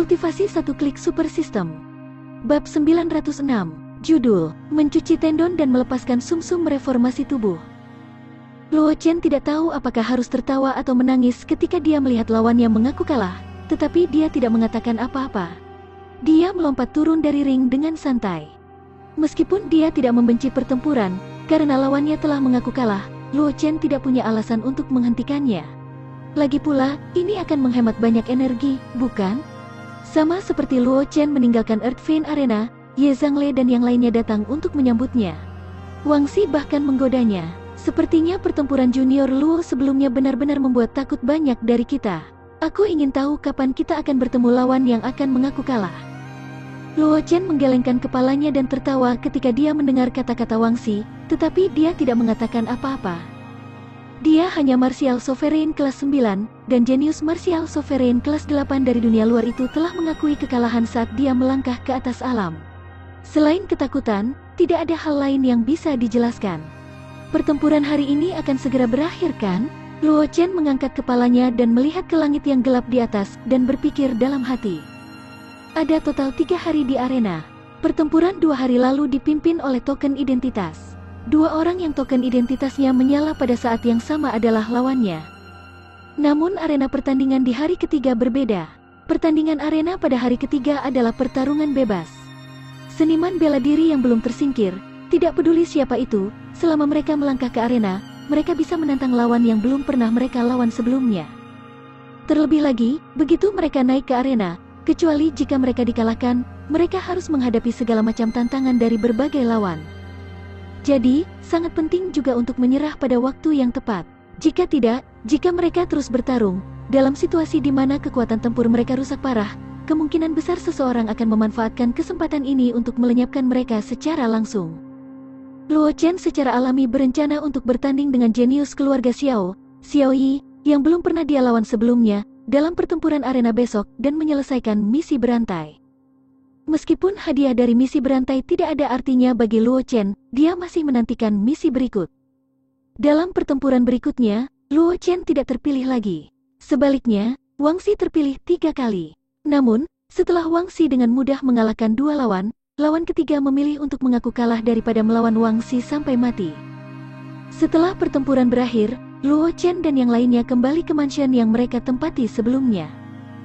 Kultivasi satu klik super system. Bab 906. Judul, Mencuci Tendon dan Melepaskan Sumsum Reformasi Tubuh. Luo Chen tidak tahu apakah harus tertawa atau menangis ketika dia melihat lawannya mengaku kalah, tetapi dia tidak mengatakan apa-apa. Dia melompat turun dari ring dengan santai. Meskipun dia tidak membenci pertempuran, karena lawannya telah mengaku kalah, Luo Chen tidak punya alasan untuk menghentikannya. Lagi pula, ini akan menghemat banyak energi, bukan? Sama seperti Luo Chen meninggalkan Earth Vein Arena, Ye Zhangle dan yang lainnya datang untuk menyambutnya. Wang Xi bahkan menggodanya. Sepertinya pertempuran junior Luo sebelumnya benar-benar membuat takut banyak dari kita. Aku ingin tahu kapan kita akan bertemu lawan yang akan mengaku kalah. Luo Chen menggelengkan kepalanya dan tertawa ketika dia mendengar kata-kata Wang Xi, tetapi dia tidak mengatakan apa-apa. Dia hanya Martial Sovereign kelas 9, dan jenius Martial Sovereign kelas 8 dari dunia luar itu telah mengakui kekalahan saat dia melangkah ke atas alam. Selain ketakutan, tidak ada hal lain yang bisa dijelaskan. Pertempuran hari ini akan segera berakhir kan? Luo Chen mengangkat kepalanya dan melihat ke langit yang gelap di atas dan berpikir dalam hati. Ada total 3 hari di arena. Pertempuran 2 hari lalu dipimpin oleh token identitas. 2 orang yang token identitasnya menyala pada saat yang sama adalah lawannya. Namun arena pertandingan di hari ketiga berbeda. Pertandingan arena pada hari ketiga adalah pertarungan bebas. Seniman bela diri yang belum tersingkir, tidak peduli siapa itu, selama mereka melangkah ke arena, mereka bisa menantang lawan yang belum pernah mereka lawan sebelumnya. Terlebih lagi, begitu mereka naik ke arena, kecuali jika mereka dikalahkan, mereka harus menghadapi segala macam tantangan dari berbagai lawan. Jadi, sangat penting juga untuk menyerah pada waktu yang tepat. Jika tidak, jika mereka terus bertarung, dalam situasi di mana kekuatan tempur mereka rusak parah, kemungkinan besar seseorang akan memanfaatkan kesempatan ini untuk melenyapkan mereka secara langsung. Luo Chen secara alami berencana untuk bertanding dengan jenius keluarga Xiao Yi, yang belum pernah dia lawan sebelumnya, dalam pertempuran arena besok dan menyelesaikan misi berantai. Meskipun hadiah dari misi berantai tidak ada artinya bagi Luo Chen, dia masih menantikan misi berikut. Dalam pertempuran berikutnya, Luo Chen tidak terpilih lagi. Sebaliknya, Wang Xi terpilih 3 kali. Namun, setelah Wang Xi dengan mudah mengalahkan 2 lawan, lawan ketiga memilih untuk mengaku kalah daripada melawan Wang Xi sampai mati. Setelah pertempuran berakhir, Luo Chen dan yang lainnya kembali ke mansion yang mereka tempati sebelumnya.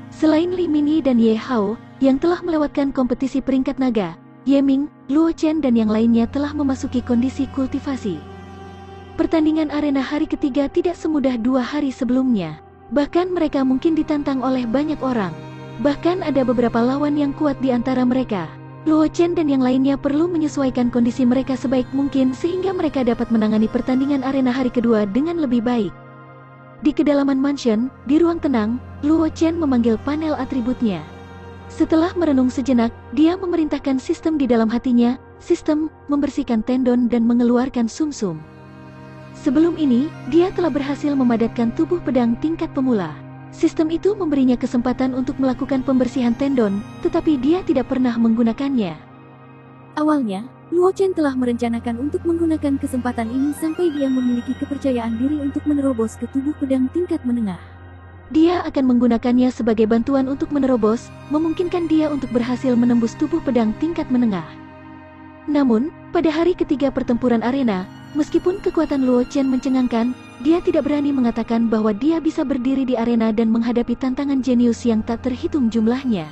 Selain Li Mingyi dan Ye Hao, yang telah melewatkan kompetisi peringkat naga, Ye Ming, Luo Chen dan yang lainnya telah memasuki kondisi kultivasi. Pertandingan arena hari ketiga tidak semudah 2 hari sebelumnya. Bahkan mereka mungkin ditantang oleh banyak orang. Bahkan ada beberapa lawan yang kuat di antara mereka. Luo Chen dan yang lainnya perlu menyesuaikan kondisi mereka sebaik mungkin sehingga mereka dapat menangani pertandingan arena hari kedua dengan lebih baik. Di kedalaman mansion, di ruang tenang, Luo Chen memanggil panel atributnya. Setelah merenung sejenak, dia memerintahkan sistem di dalam hatinya, sistem, membersihkan tendon dan mengeluarkan sumsum. Sebelum ini, dia telah berhasil memadatkan tubuh pedang tingkat pemula. Sistem itu memberinya kesempatan untuk melakukan pembersihan tendon, tetapi dia tidak pernah menggunakannya. Awalnya, Luo Chen telah merencanakan untuk menggunakan kesempatan ini sampai dia memiliki kepercayaan diri untuk menerobos ke tubuh pedang tingkat menengah. Dia akan menggunakannya sebagai bantuan untuk menerobos, memungkinkan dia untuk berhasil menembus tubuh pedang tingkat menengah. Namun, pada hari ketiga pertempuran arena, meskipun kekuatan Luo Chen mencengangkan, dia tidak berani mengatakan bahwa dia bisa berdiri di arena dan menghadapi tantangan jenius yang tak terhitung jumlahnya.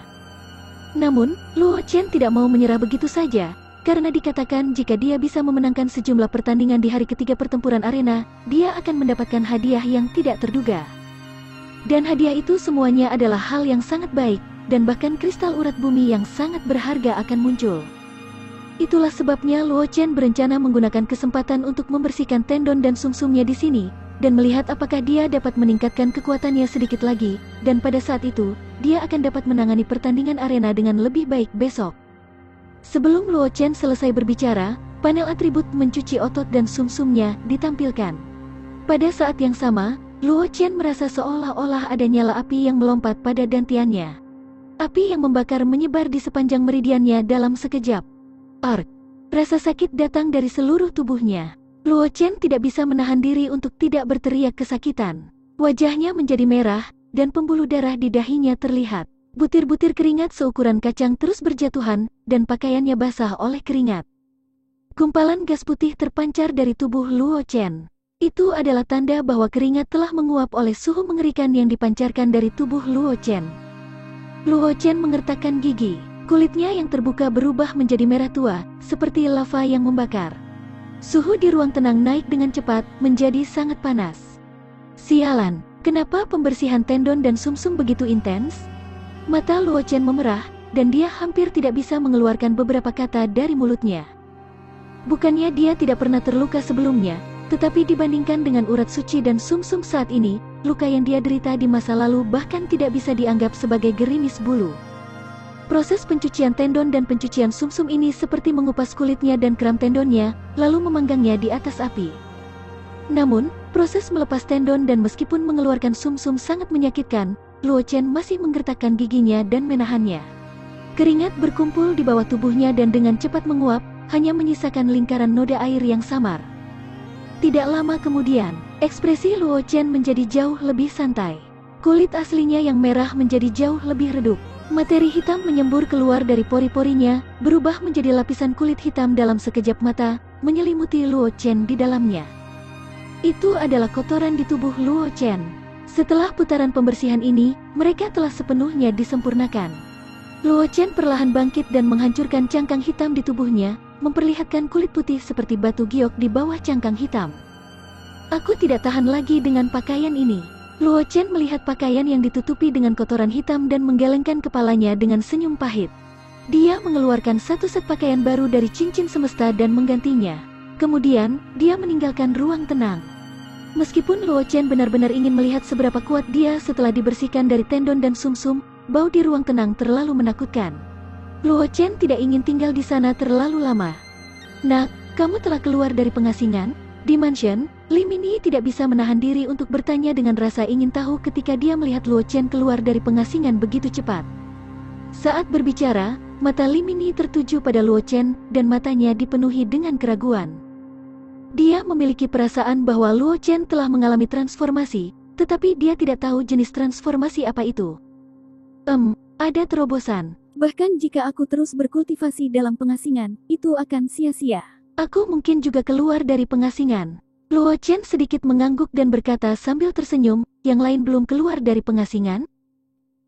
Namun, Luo Chen tidak mau menyerah begitu saja, karena dikatakan jika dia bisa memenangkan sejumlah pertandingan di hari ketiga pertempuran arena, dia akan mendapatkan hadiah yang tidak terduga. Dan hadiah itu semuanya adalah hal yang sangat baik, dan bahkan kristal urat bumi yang sangat berharga akan muncul. Itulah sebabnya Luo Chen berencana menggunakan kesempatan untuk membersihkan tendon dan sumsumnya di sini, dan melihat apakah dia dapat meningkatkan kekuatannya sedikit lagi, dan pada saat itu, dia akan dapat menangani pertandingan arena dengan lebih baik besok. Sebelum Luo Chen selesai berbicara, panel atribut mencuci otot dan sumsumnya ditampilkan. Pada saat yang sama, Luo Chen merasa seolah-olah ada nyala api yang melompat pada dantiannya. Api yang membakar menyebar di sepanjang meridiannya dalam sekejap. Ark! Rasa sakit datang dari seluruh tubuhnya. Luo Chen tidak bisa menahan diri untuk tidak berteriak kesakitan. Wajahnya menjadi merah, dan pembuluh darah di dahinya terlihat. Butir-butir keringat seukuran kacang terus berjatuhan, dan pakaiannya basah oleh keringat. Gumpalan gas putih terpancar dari tubuh Luo Chen. Itu adalah tanda bahwa keringat telah menguap oleh suhu mengerikan yang dipancarkan dari tubuh Luo Chen. Luo Chen mengertakkan gigi. Kulitnya yang terbuka berubah menjadi merah tua, seperti lava yang membakar. Suhu di ruang tenang naik dengan cepat, menjadi sangat panas. Sialan, kenapa pembersihan tendon dan sumsum begitu intens? Mata Luo Chen memerah, dan dia hampir tidak bisa mengeluarkan beberapa kata dari mulutnya. Bukannya dia tidak pernah terluka sebelumnya, tetapi dibandingkan dengan urat suci dan sumsum saat ini, luka yang dia derita di masa lalu bahkan tidak bisa dianggap sebagai gerimis bulu. Proses pencucian tendon dan pencucian sumsum ini seperti mengupas kulitnya dan kram tendonnya, lalu memanggangnya di atas api. Namun, proses melepas tendon dan meskipun mengeluarkan sumsum sangat menyakitkan, Luo Chen masih menggertakkan giginya dan menahannya. Keringat berkumpul di bawah tubuhnya dan dengan cepat menguap, hanya menyisakan lingkaran noda air yang samar. Tidak lama kemudian, ekspresi Luo Chen menjadi jauh lebih santai. Kulit aslinya yang merah menjadi jauh lebih redup. Materi hitam menyembur keluar dari pori-porinya, berubah menjadi lapisan kulit hitam dalam sekejap mata, menyelimuti Luo Chen di dalamnya. Itu adalah kotoran di tubuh Luo Chen. Setelah putaran pembersihan ini, mereka telah sepenuhnya disempurnakan. Luo Chen perlahan bangkit dan menghancurkan cangkang hitam di tubuhnya, memperlihatkan kulit putih seperti batu giok di bawah cangkang hitam. Aku tidak tahan lagi dengan pakaian ini. Luo Chen melihat pakaian yang ditutupi dengan kotoran hitam dan menggelengkan kepalanya dengan senyum pahit. Dia mengeluarkan satu set pakaian baru dari cincin semesta dan menggantinya. Kemudian, dia meninggalkan ruang tenang. Meskipun Luo Chen benar-benar ingin melihat seberapa kuat dia setelah dibersihkan dari tendon dan sumsum, bau di ruang tenang terlalu menakutkan. Luo Chen tidak ingin tinggal di sana terlalu lama. Nak, kamu telah keluar dari pengasingan? Di mansion, Li Minyi tidak bisa menahan diri untuk bertanya dengan rasa ingin tahu ketika dia melihat Luo Chen keluar dari pengasingan begitu cepat. Saat berbicara, mata Li Minyi tertuju pada Luo Chen dan matanya dipenuhi dengan keraguan. Dia memiliki perasaan bahwa Luo Chen telah mengalami transformasi, tetapi dia tidak tahu jenis transformasi apa itu. Ada terobosan. Bahkan jika aku terus berkultivasi dalam pengasingan, itu akan sia-sia. Aku mungkin juga keluar dari pengasingan. Luo Chen sedikit mengangguk dan berkata sambil tersenyum, yang lain belum keluar dari pengasingan?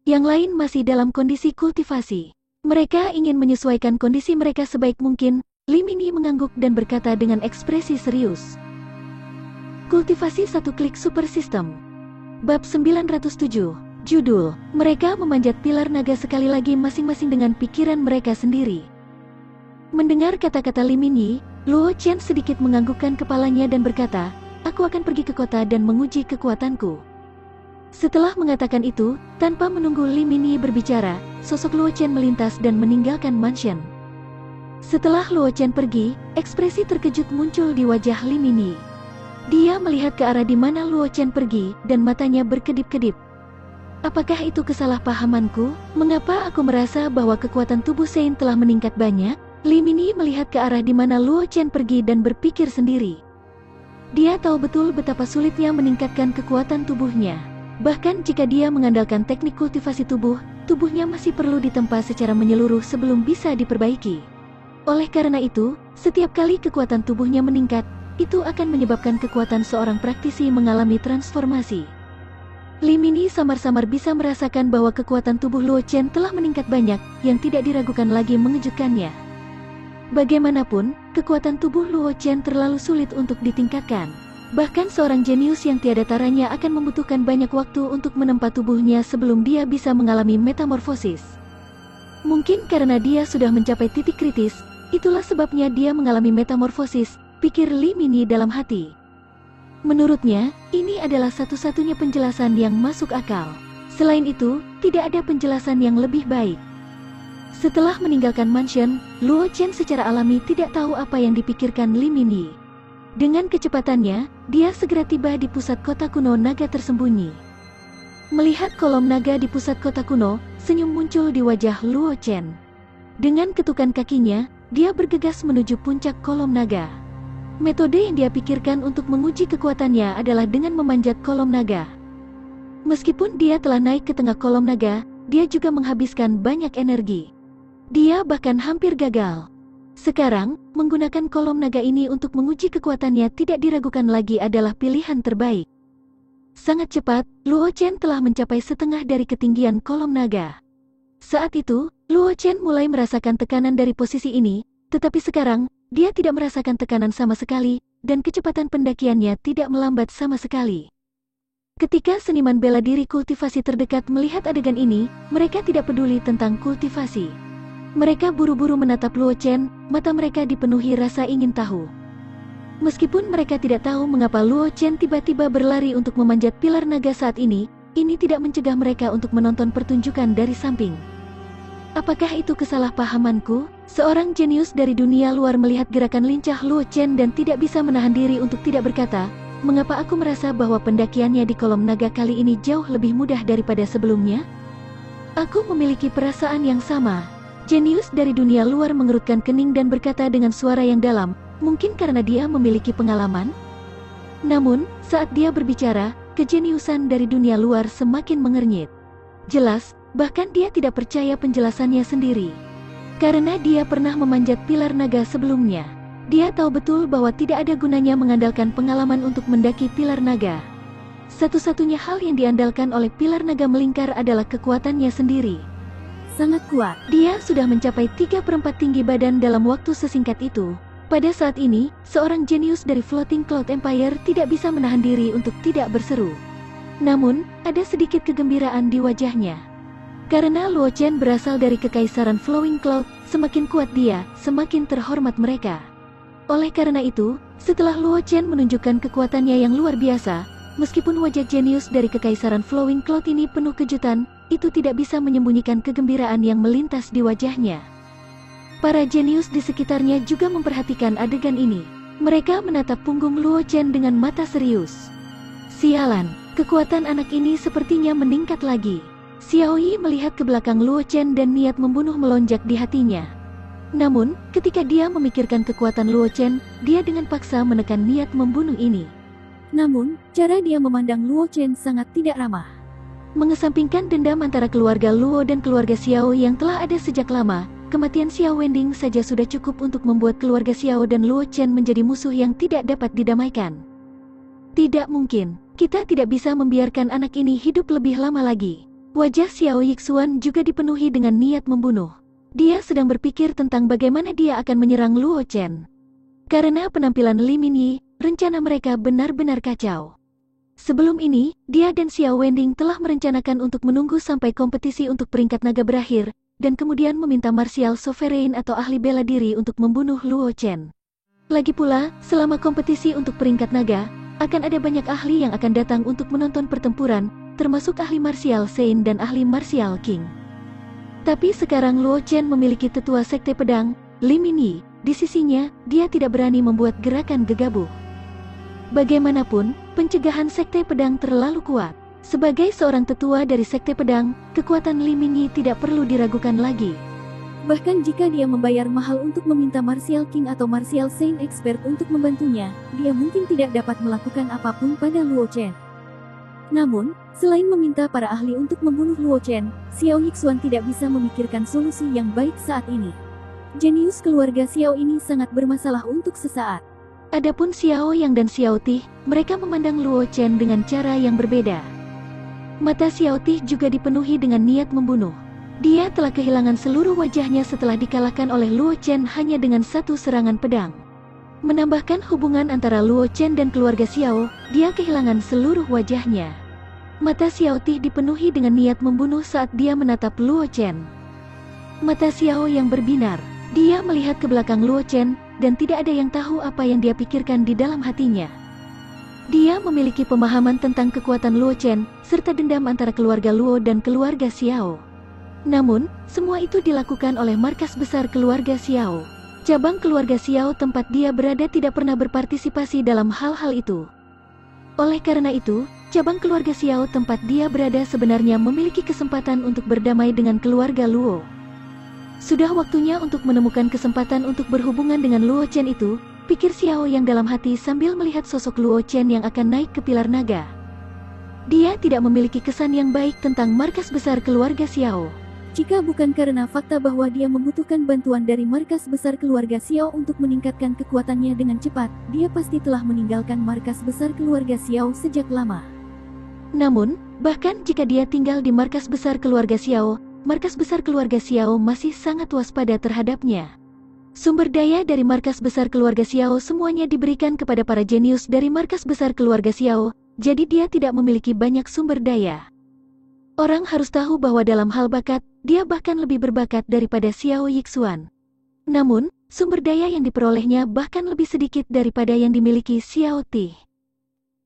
Yang lain masih dalam kondisi kultivasi. Mereka ingin menyesuaikan kondisi mereka sebaik mungkin. Li Minyi mengangguk dan berkata dengan ekspresi serius. Kultivasi satu klik super system. Bab 907. Judul, mereka memanjat pilar naga sekali lagi masing-masing dengan pikiran mereka sendiri. Mendengar kata-kata Li Minyi, Luo Chen sedikit menganggukkan kepalanya dan berkata, aku akan pergi ke kota dan menguji kekuatanku. Setelah mengatakan itu, tanpa menunggu Li Minyi berbicara, sosok Luo Chen melintas dan meninggalkan mansion. Setelah Luo Chen pergi, ekspresi terkejut muncul di wajah Li Minyi. Dia melihat ke arah di mana Luo Chen pergi dan matanya berkedip-kedip. Apakah itu kesalahpahamanku? Mengapa aku merasa bahwa kekuatan tubuh Sein telah meningkat banyak? Li Minyi melihat ke arah di mana Luo Chen pergi dan berpikir sendiri. Dia tahu betul betapa sulitnya meningkatkan kekuatan tubuhnya. Bahkan jika dia mengandalkan teknik kultivasi tubuh, tubuhnya masih perlu ditempa secara menyeluruh sebelum bisa diperbaiki. Oleh karena itu, setiap kali kekuatan tubuhnya meningkat, itu akan menyebabkan kekuatan seorang praktisi mengalami transformasi. Li Minyi samar-samar bisa merasakan bahwa kekuatan tubuh Luo Chen telah meningkat banyak, yang tidak diragukan lagi mengejutkannya. Bagaimanapun, kekuatan tubuh Luo Chen terlalu sulit untuk ditingkatkan. Bahkan seorang jenius yang tiada taranya akan membutuhkan banyak waktu untuk menempa tubuhnya sebelum dia bisa mengalami metamorfosis. Mungkin karena dia sudah mencapai titik kritis, itulah sebabnya dia mengalami metamorfosis, pikir Li Minyi dalam hati. Menurutnya, ini adalah satu-satunya penjelasan yang masuk akal. Selain itu, tidak ada penjelasan yang lebih baik. Setelah meninggalkan mansion, Luo Chen secara alami tidak tahu apa yang dipikirkan Li Minyi. Dengan kecepatannya, dia segera tiba di pusat kota kuno naga tersembunyi. Melihat kolom naga di pusat kota kuno, senyum muncul di wajah Luo Chen. Dengan ketukan kakinya, dia bergegas menuju puncak kolom naga. Metode yang dia pikirkan untuk menguji kekuatannya adalah dengan memanjat kolom naga. Meskipun dia telah naik ke tengah kolom naga, dia juga menghabiskan banyak energi. Dia bahkan hampir gagal. Sekarang, menggunakan kolom naga ini untuk menguji kekuatannya tidak diragukan lagi adalah pilihan terbaik. Sangat cepat, Luo Chen telah mencapai setengah dari ketinggian kolom naga. Saat itu, Luo Chen mulai merasakan tekanan dari posisi ini, tetapi sekarang, dia tidak merasakan tekanan sama sekali, dan kecepatan pendakiannya tidak melambat sama sekali. Ketika seniman bela diri kultivasi terdekat melihat adegan ini, mereka tidak peduli tentang kultivasi. Mereka buru-buru menatap Luo Chen, mata mereka dipenuhi rasa ingin tahu. Meskipun mereka tidak tahu mengapa Luo Chen tiba-tiba berlari untuk memanjat pilar naga saat ini tidak mencegah mereka untuk menonton pertunjukan dari samping. Apakah itu kesalahpahamanku? Seorang jenius dari dunia luar melihat gerakan lincah Luo Chen dan tidak bisa menahan diri untuk tidak berkata, "Mengapa aku merasa bahwa pendakiannya di kolom naga kali ini jauh lebih mudah daripada sebelumnya?" Aku memiliki perasaan yang sama. Jenius dari dunia luar mengerutkan kening dan berkata dengan suara yang dalam, mungkin karena dia memiliki pengalaman? Namun, saat dia berbicara, kejeniusan dari dunia luar semakin mengernyit. Jelas, bahkan dia tidak percaya penjelasannya sendiri. Karena dia pernah memanjat pilar naga sebelumnya. Dia tahu betul bahwa tidak ada gunanya mengandalkan pengalaman untuk mendaki pilar naga. Satu-satunya hal yang diandalkan oleh pilar naga melingkar adalah kekuatannya sendiri. Sangat kuat. Dia sudah mencapai 3/4 tinggi badan dalam waktu sesingkat itu. Pada saat ini, seorang jenius dari Floating Cloud Empire tidak bisa menahan diri untuk tidak berseru. Namun, ada sedikit kegembiraan di wajahnya. Karena Luo Chen berasal dari kekaisaran Flowing Cloud, semakin kuat dia, semakin terhormat mereka. Oleh karena itu, setelah Luo Chen menunjukkan kekuatannya yang luar biasa, meskipun wajah jenius dari kekaisaran Flowing Cloud ini penuh kejutan, itu tidak bisa menyembunyikan kegembiraan yang melintas di wajahnya. Para jenius di sekitarnya juga memperhatikan adegan ini. Mereka menatap punggung Luo Chen dengan mata serius. Sialan, kekuatan anak ini sepertinya meningkat lagi. Xiao Yi melihat ke belakang Luo Chen dan niat membunuh melonjak di hatinya. Namun, ketika dia memikirkan kekuatan Luo Chen, dia dengan paksa menekan niat membunuh ini. Namun, cara dia memandang Luo Chen sangat tidak ramah. Mengesampingkan dendam antara keluarga Luo dan keluarga Xiao yang telah ada sejak lama, kematian Xiao Wending saja sudah cukup untuk membuat keluarga Xiao dan Luo Chen menjadi musuh yang tidak dapat didamaikan. Tidak mungkin, kita tidak bisa membiarkan anak ini hidup lebih lama lagi. Wajah Xiao Yixuan juga dipenuhi dengan niat membunuh. Dia sedang berpikir tentang bagaimana dia akan menyerang Luo Chen. Karena penampilan Li Minyi, rencana mereka benar-benar kacau. Sebelum ini, dia dan Xiao Wending telah merencanakan untuk menunggu sampai kompetisi untuk peringkat naga berakhir, dan kemudian meminta martial sovereign atau ahli bela diri untuk membunuh Luo Chen. Lagi pula, selama kompetisi untuk peringkat naga, akan ada banyak ahli yang akan datang untuk menonton pertempuran, termasuk ahli martial Saint dan ahli martial King. Tapi sekarang Luo Chen memiliki tetua sekte pedang, Li Minyi. Di sisinya, dia tidak berani membuat gerakan gegabah. Bagaimanapun, pencegahan sekte pedang terlalu kuat. Sebagai seorang tetua dari sekte pedang, kekuatan Li Minyi tidak perlu diragukan lagi. Bahkan jika dia membayar mahal untuk meminta martial King atau martial Saint expert untuk membantunya, dia mungkin tidak dapat melakukan apapun pada Luo Chen. Namun, selain meminta para ahli untuk membunuh Luo Chen, Xiao Yixuan tidak bisa memikirkan solusi yang baik saat ini. Jenius keluarga Xiao ini sangat bermasalah untuk sesaat. Adapun Xiao Yang dan Xiao Tih, mereka memandang Luo Chen dengan cara yang berbeda. Mata Xiao Tih juga dipenuhi dengan niat membunuh. Dia telah kehilangan seluruh wajahnya setelah dikalahkan oleh Luo Chen hanya dengan satu serangan pedang. Menambahkan hubungan antara Luo Chen dan keluarga Xiao, dia kehilangan seluruh wajahnya. Mata Xiao Tih dipenuhi dengan niat membunuh saat dia menatap Luo Chen. Mata Xiao yang berbinar. Dia melihat ke belakang Luo Chen, dan tidak ada yang tahu apa yang dia pikirkan di dalam hatinya. Dia memiliki pemahaman tentang kekuatan Luo Chen, serta dendam antara keluarga Luo dan keluarga Xiao. Namun, semua itu dilakukan oleh markas besar keluarga Xiao. Cabang keluarga Xiao tempat dia berada tidak pernah berpartisipasi dalam hal-hal itu. Oleh karena itu, cabang keluarga Xiao tempat dia berada sebenarnya memiliki kesempatan untuk berdamai dengan keluarga Luo. Sudah waktunya untuk menemukan kesempatan untuk berhubungan dengan Luo Chen itu, pikir Xiao yang dalam hati sambil melihat sosok Luo Chen yang akan naik ke pilar naga. Dia tidak memiliki kesan yang baik tentang markas besar keluarga Xiao. Jika bukan karena fakta bahwa dia membutuhkan bantuan dari markas besar keluarga Xiao untuk meningkatkan kekuatannya dengan cepat, dia pasti telah meninggalkan markas besar keluarga Xiao sejak lama. Namun, bahkan jika dia tinggal di markas besar keluarga Xiao, markas besar keluarga Xiao masih sangat waspada terhadapnya. Sumber daya dari markas besar keluarga Xiao semuanya diberikan kepada para jenius dari markas besar keluarga Xiao, jadi dia tidak memiliki banyak sumber daya. Orang harus tahu bahwa dalam hal bakat, dia bahkan lebih berbakat daripada Xiao Yixuan. Namun, sumber daya yang diperolehnya bahkan lebih sedikit daripada yang dimiliki Xiao Ti.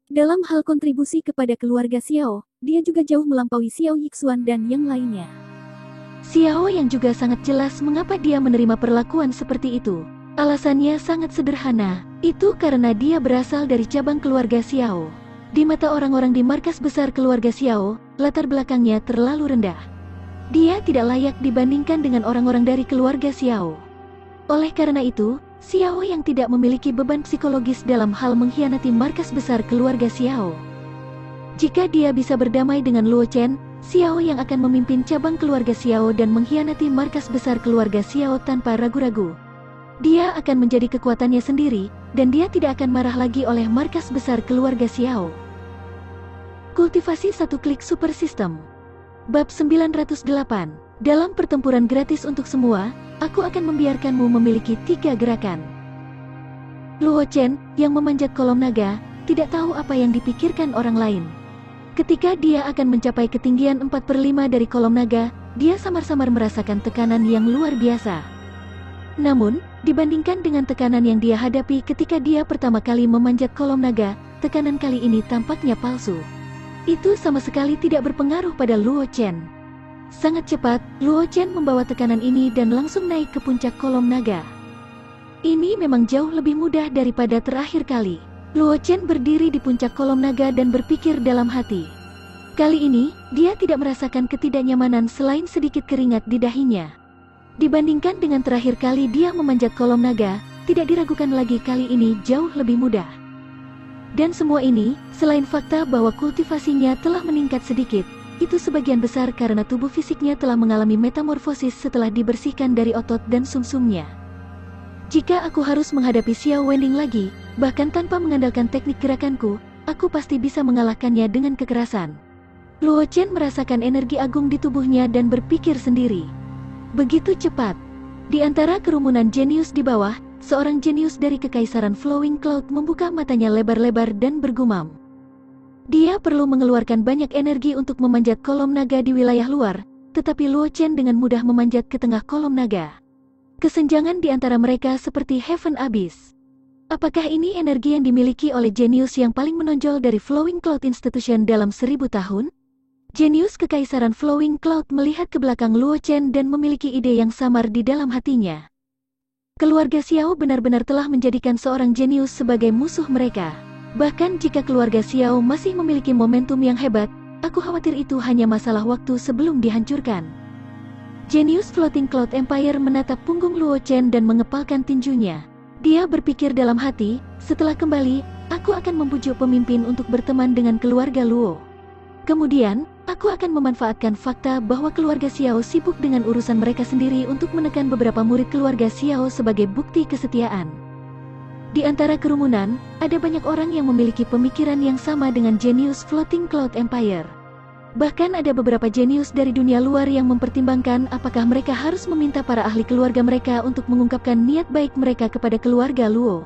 Dalam hal kontribusi kepada keluarga Xiao, dia juga jauh melampaui Xiao Yixuan dan yang lainnya. Xiao yang juga sangat jelas mengapa dia menerima perlakuan seperti itu. Alasannya sangat sederhana, itu karena dia berasal dari cabang keluarga Xiao. Di mata orang-orang di markas besar keluarga Xiao, latar belakangnya terlalu rendah. Dia tidak layak dibandingkan dengan orang-orang dari keluarga Xiao. Oleh karena itu, Xiao yang tidak memiliki beban psikologis dalam hal mengkhianati markas besar keluarga Xiao. Jika dia bisa berdamai dengan Luo Chen, Xiao yang akan memimpin cabang keluarga Xiao dan mengkhianati markas besar keluarga Xiao tanpa ragu-ragu. Dia akan menjadi kekuatannya sendiri, dan dia tidak akan marah lagi oleh markas besar keluarga Xiao. Kultivasi satu klik super system. Bab 908. Dalam pertempuran gratis untuk semua, aku akan membiarkanmu memiliki 3 gerakan. Luo Chen, yang memanjat kolom naga, tidak tahu apa yang dipikirkan orang lain. Ketika dia akan mencapai ketinggian 4/5 dari kolom naga, dia samar-samar merasakan tekanan yang luar biasa. Namun, dibandingkan dengan tekanan yang dia hadapi ketika dia pertama kali memanjat kolom naga, tekanan kali ini tampaknya palsu. Itu sama sekali tidak berpengaruh pada Luo Chen. Sangat cepat, Luo Chen membawa tekanan ini dan langsung naik ke puncak kolom naga. Ini memang jauh lebih mudah daripada terakhir kali. Luo Chen berdiri di puncak kolom naga dan berpikir dalam hati. Kali ini, dia tidak merasakan ketidaknyamanan selain sedikit keringat di dahinya. Dibandingkan dengan terakhir kali dia memanjat kolom naga, tidak diragukan lagi kali ini jauh lebih mudah. Dan semua ini, selain fakta bahwa kultivasinya telah meningkat sedikit, itu sebagian besar karena tubuh fisiknya telah mengalami metamorfosis setelah dibersihkan dari otot dan sumsumnya. Jika aku harus menghadapi Xiao Wending lagi, bahkan tanpa mengandalkan teknik gerakanku, aku pasti bisa mengalahkannya dengan kekerasan. Luo Chen merasakan energi agung di tubuhnya dan berpikir sendiri. Begitu cepat. Di antara kerumunan jenius di bawah, seorang jenius dari Kekaisaran Flowing Cloud membuka matanya lebar-lebar dan bergumam. Dia perlu mengeluarkan banyak energi untuk memanjat kolom naga di wilayah luar, tetapi Luo Chen dengan mudah memanjat ke tengah kolom naga. Kesenjangan di antara mereka seperti Heaven Abyss. Apakah ini energi yang dimiliki oleh jenius yang paling menonjol dari Flowing Cloud Institution dalam 1000 tahun? Jenius Kekaisaran Flowing Cloud melihat ke belakang Luo Chen dan memiliki ide yang samar di dalam hatinya. Keluarga Xiao benar-benar telah menjadikan seorang jenius sebagai musuh mereka. Bahkan jika keluarga Xiao masih memiliki momentum yang hebat, aku khawatir itu hanya masalah waktu sebelum dihancurkan. Jenius Floating Cloud Empire menatap punggung Luo Chen dan mengepalkan tinjunya. Dia berpikir dalam hati, setelah kembali, aku akan membujuk pemimpin untuk berteman dengan keluarga Luo. Kemudian, aku akan memanfaatkan fakta bahwa keluarga Xiao sibuk dengan urusan mereka sendiri untuk menekan beberapa murid keluarga Xiao sebagai bukti kesetiaan. Di antara kerumunan, ada banyak orang yang memiliki pemikiran yang sama dengan jenius Floating Cloud Empire. Bahkan ada beberapa jenius dari dunia luar yang mempertimbangkan apakah mereka harus meminta para ahli keluarga mereka untuk mengungkapkan niat baik mereka kepada keluarga Luo.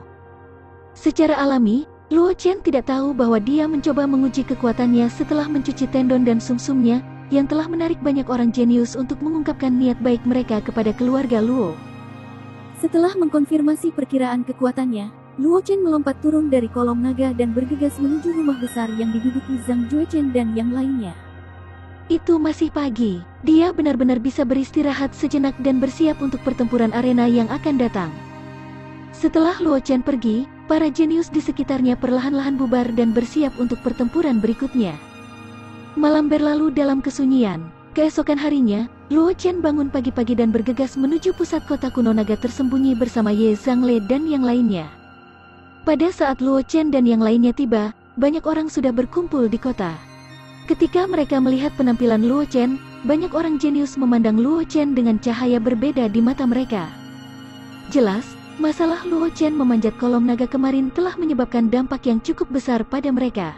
Secara alami, Luo Chen tidak tahu bahwa dia mencoba menguji kekuatannya setelah mencuci tendon dan sumsumnya, yang telah menarik banyak orang jenius untuk mengungkapkan niat baik mereka kepada keluarga Luo. Setelah mengkonfirmasi perkiraan kekuatannya, Luo Chen melompat turun dari kolom naga dan bergegas menuju rumah besar yang diduduki Zhang Juechen dan yang lainnya. Itu masih pagi, dia benar-benar bisa beristirahat sejenak dan bersiap untuk pertempuran arena yang akan datang. Setelah Luo Chen pergi, para jenius di sekitarnya perlahan-lahan bubar dan bersiap untuk pertempuran berikutnya. Malam berlalu dalam kesunyian. Keesokan harinya, Luo Chen bangun pagi-pagi dan bergegas menuju pusat kota kuno naga tersembunyi bersama Ye Zhangle dan yang lainnya. Pada saat Luo Chen dan yang lainnya tiba, banyak orang sudah berkumpul di kota. Ketika mereka melihat penampilan Luo Chen, banyak orang jenius memandang Luo Chen dengan cahaya berbeda di mata mereka. Jelas, masalah Luo Chen memanjat kolom naga kemarin telah menyebabkan dampak yang cukup besar pada mereka.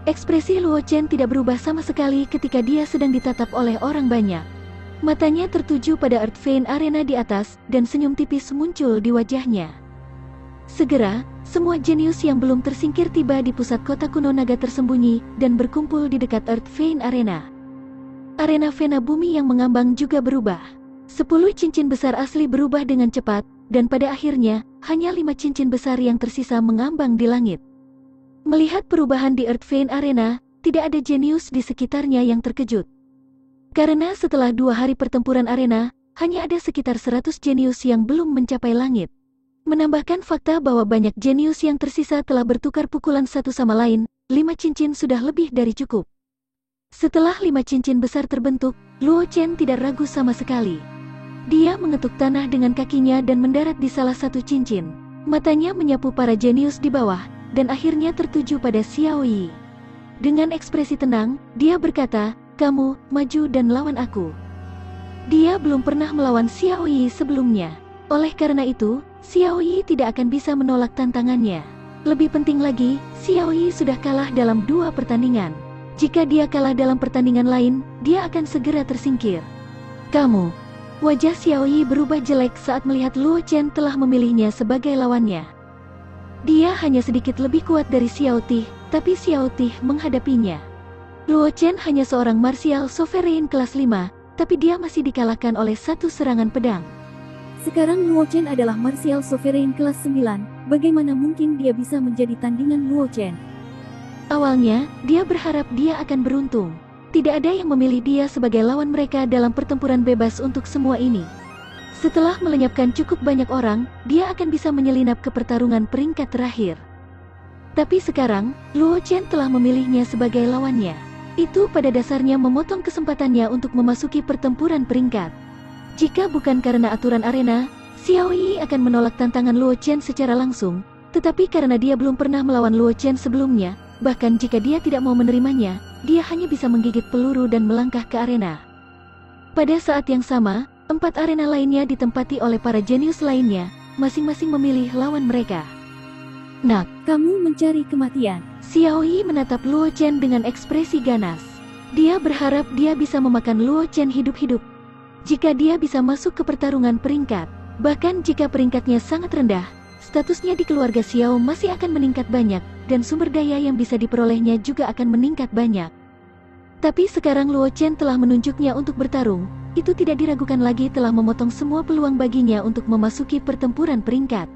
Ekspresi Luo Chen tidak berubah sama sekali ketika dia sedang ditatap oleh orang banyak. Matanya tertuju pada Earth Vein Arena di atas, dan senyum tipis muncul di wajahnya. Segera, semua jenius yang belum tersingkir tiba di pusat kota kuno naga tersembunyi, dan berkumpul di dekat Earth Vein Arena. Arena Vena bumi yang mengambang juga berubah. 10 cincin besar asli berubah dengan cepat, dan pada akhirnya, hanya 5 cincin besar yang tersisa mengambang di langit. Melihat perubahan di Earth Vein Arena, tidak ada jenius di sekitarnya yang terkejut. Karena setelah 2 hari pertempuran arena, hanya ada sekitar 100 jenius yang belum mencapai langit. Menambahkan fakta bahwa banyak jenius yang tersisa telah bertukar pukulan satu sama lain, 5 cincin sudah lebih dari cukup. Setelah 5 cincin besar terbentuk, Luo Chen tidak ragu sama sekali. Dia mengetuk tanah dengan kakinya dan mendarat di salah satu cincin. Matanya menyapu para jenius di bawah, dan akhirnya tertuju pada Xiao Yi. Dengan ekspresi tenang, dia berkata, "Kamu, maju dan lawan aku." Dia belum pernah melawan Xiao Yi sebelumnya. Oleh karena itu, Xiao Yi tidak akan bisa menolak tantangannya. Lebih penting lagi, Xiao Yi sudah kalah dalam 2 pertandingan. Jika dia kalah dalam pertandingan lain, dia akan segera tersingkir. "Kamu." Wajah Xiao Yi berubah jelek saat melihat Luo Chen telah memilihnya sebagai lawannya. Dia hanya sedikit lebih kuat dari Xiao Ti, tapi Xiao Ti menghadapinya. Luo Chen hanya seorang martial sovereign kelas 5, tapi dia masih dikalahkan oleh 1 serangan pedang. Sekarang Luo Chen adalah martial sovereign kelas 9, bagaimana mungkin dia bisa menjadi tandingan Luo Chen? Awalnya, dia berharap dia akan beruntung. Tidak ada yang memilih dia sebagai lawan mereka dalam pertempuran bebas untuk semua ini. Setelah melenyapkan cukup banyak orang, dia akan bisa menyelinap ke pertarungan peringkat terakhir. Tapi sekarang, Luo Chen telah memilihnya sebagai lawannya. Itu pada dasarnya memotong kesempatannya untuk memasuki pertempuran peringkat. Jika bukan karena aturan arena, Xiao Yi akan menolak tantangan Luo Chen secara langsung, tetapi karena dia belum pernah melawan Luo Chen sebelumnya, bahkan jika dia tidak mau menerimanya, dia hanya bisa menggigit peluru dan melangkah ke arena. Pada saat yang sama, 4 arena lainnya ditempati oleh para jenius lainnya, masing-masing memilih lawan mereka. "Nak, Kamu mencari kematian." Xiao Yi menatap Luo Chen dengan ekspresi ganas. Dia berharap dia bisa memakan Luo Chen hidup-hidup. Jika dia bisa masuk ke pertarungan peringkat, bahkan jika peringkatnya sangat rendah, statusnya di keluarga Xiao masih akan meningkat banyak, dan sumber daya yang bisa diperolehnya juga akan meningkat banyak. Tapi sekarang Luo Chen telah menunjuknya untuk bertarung, itu tidak diragukan lagi telah memotong semua peluang baginya untuk memasuki pertempuran peringkat.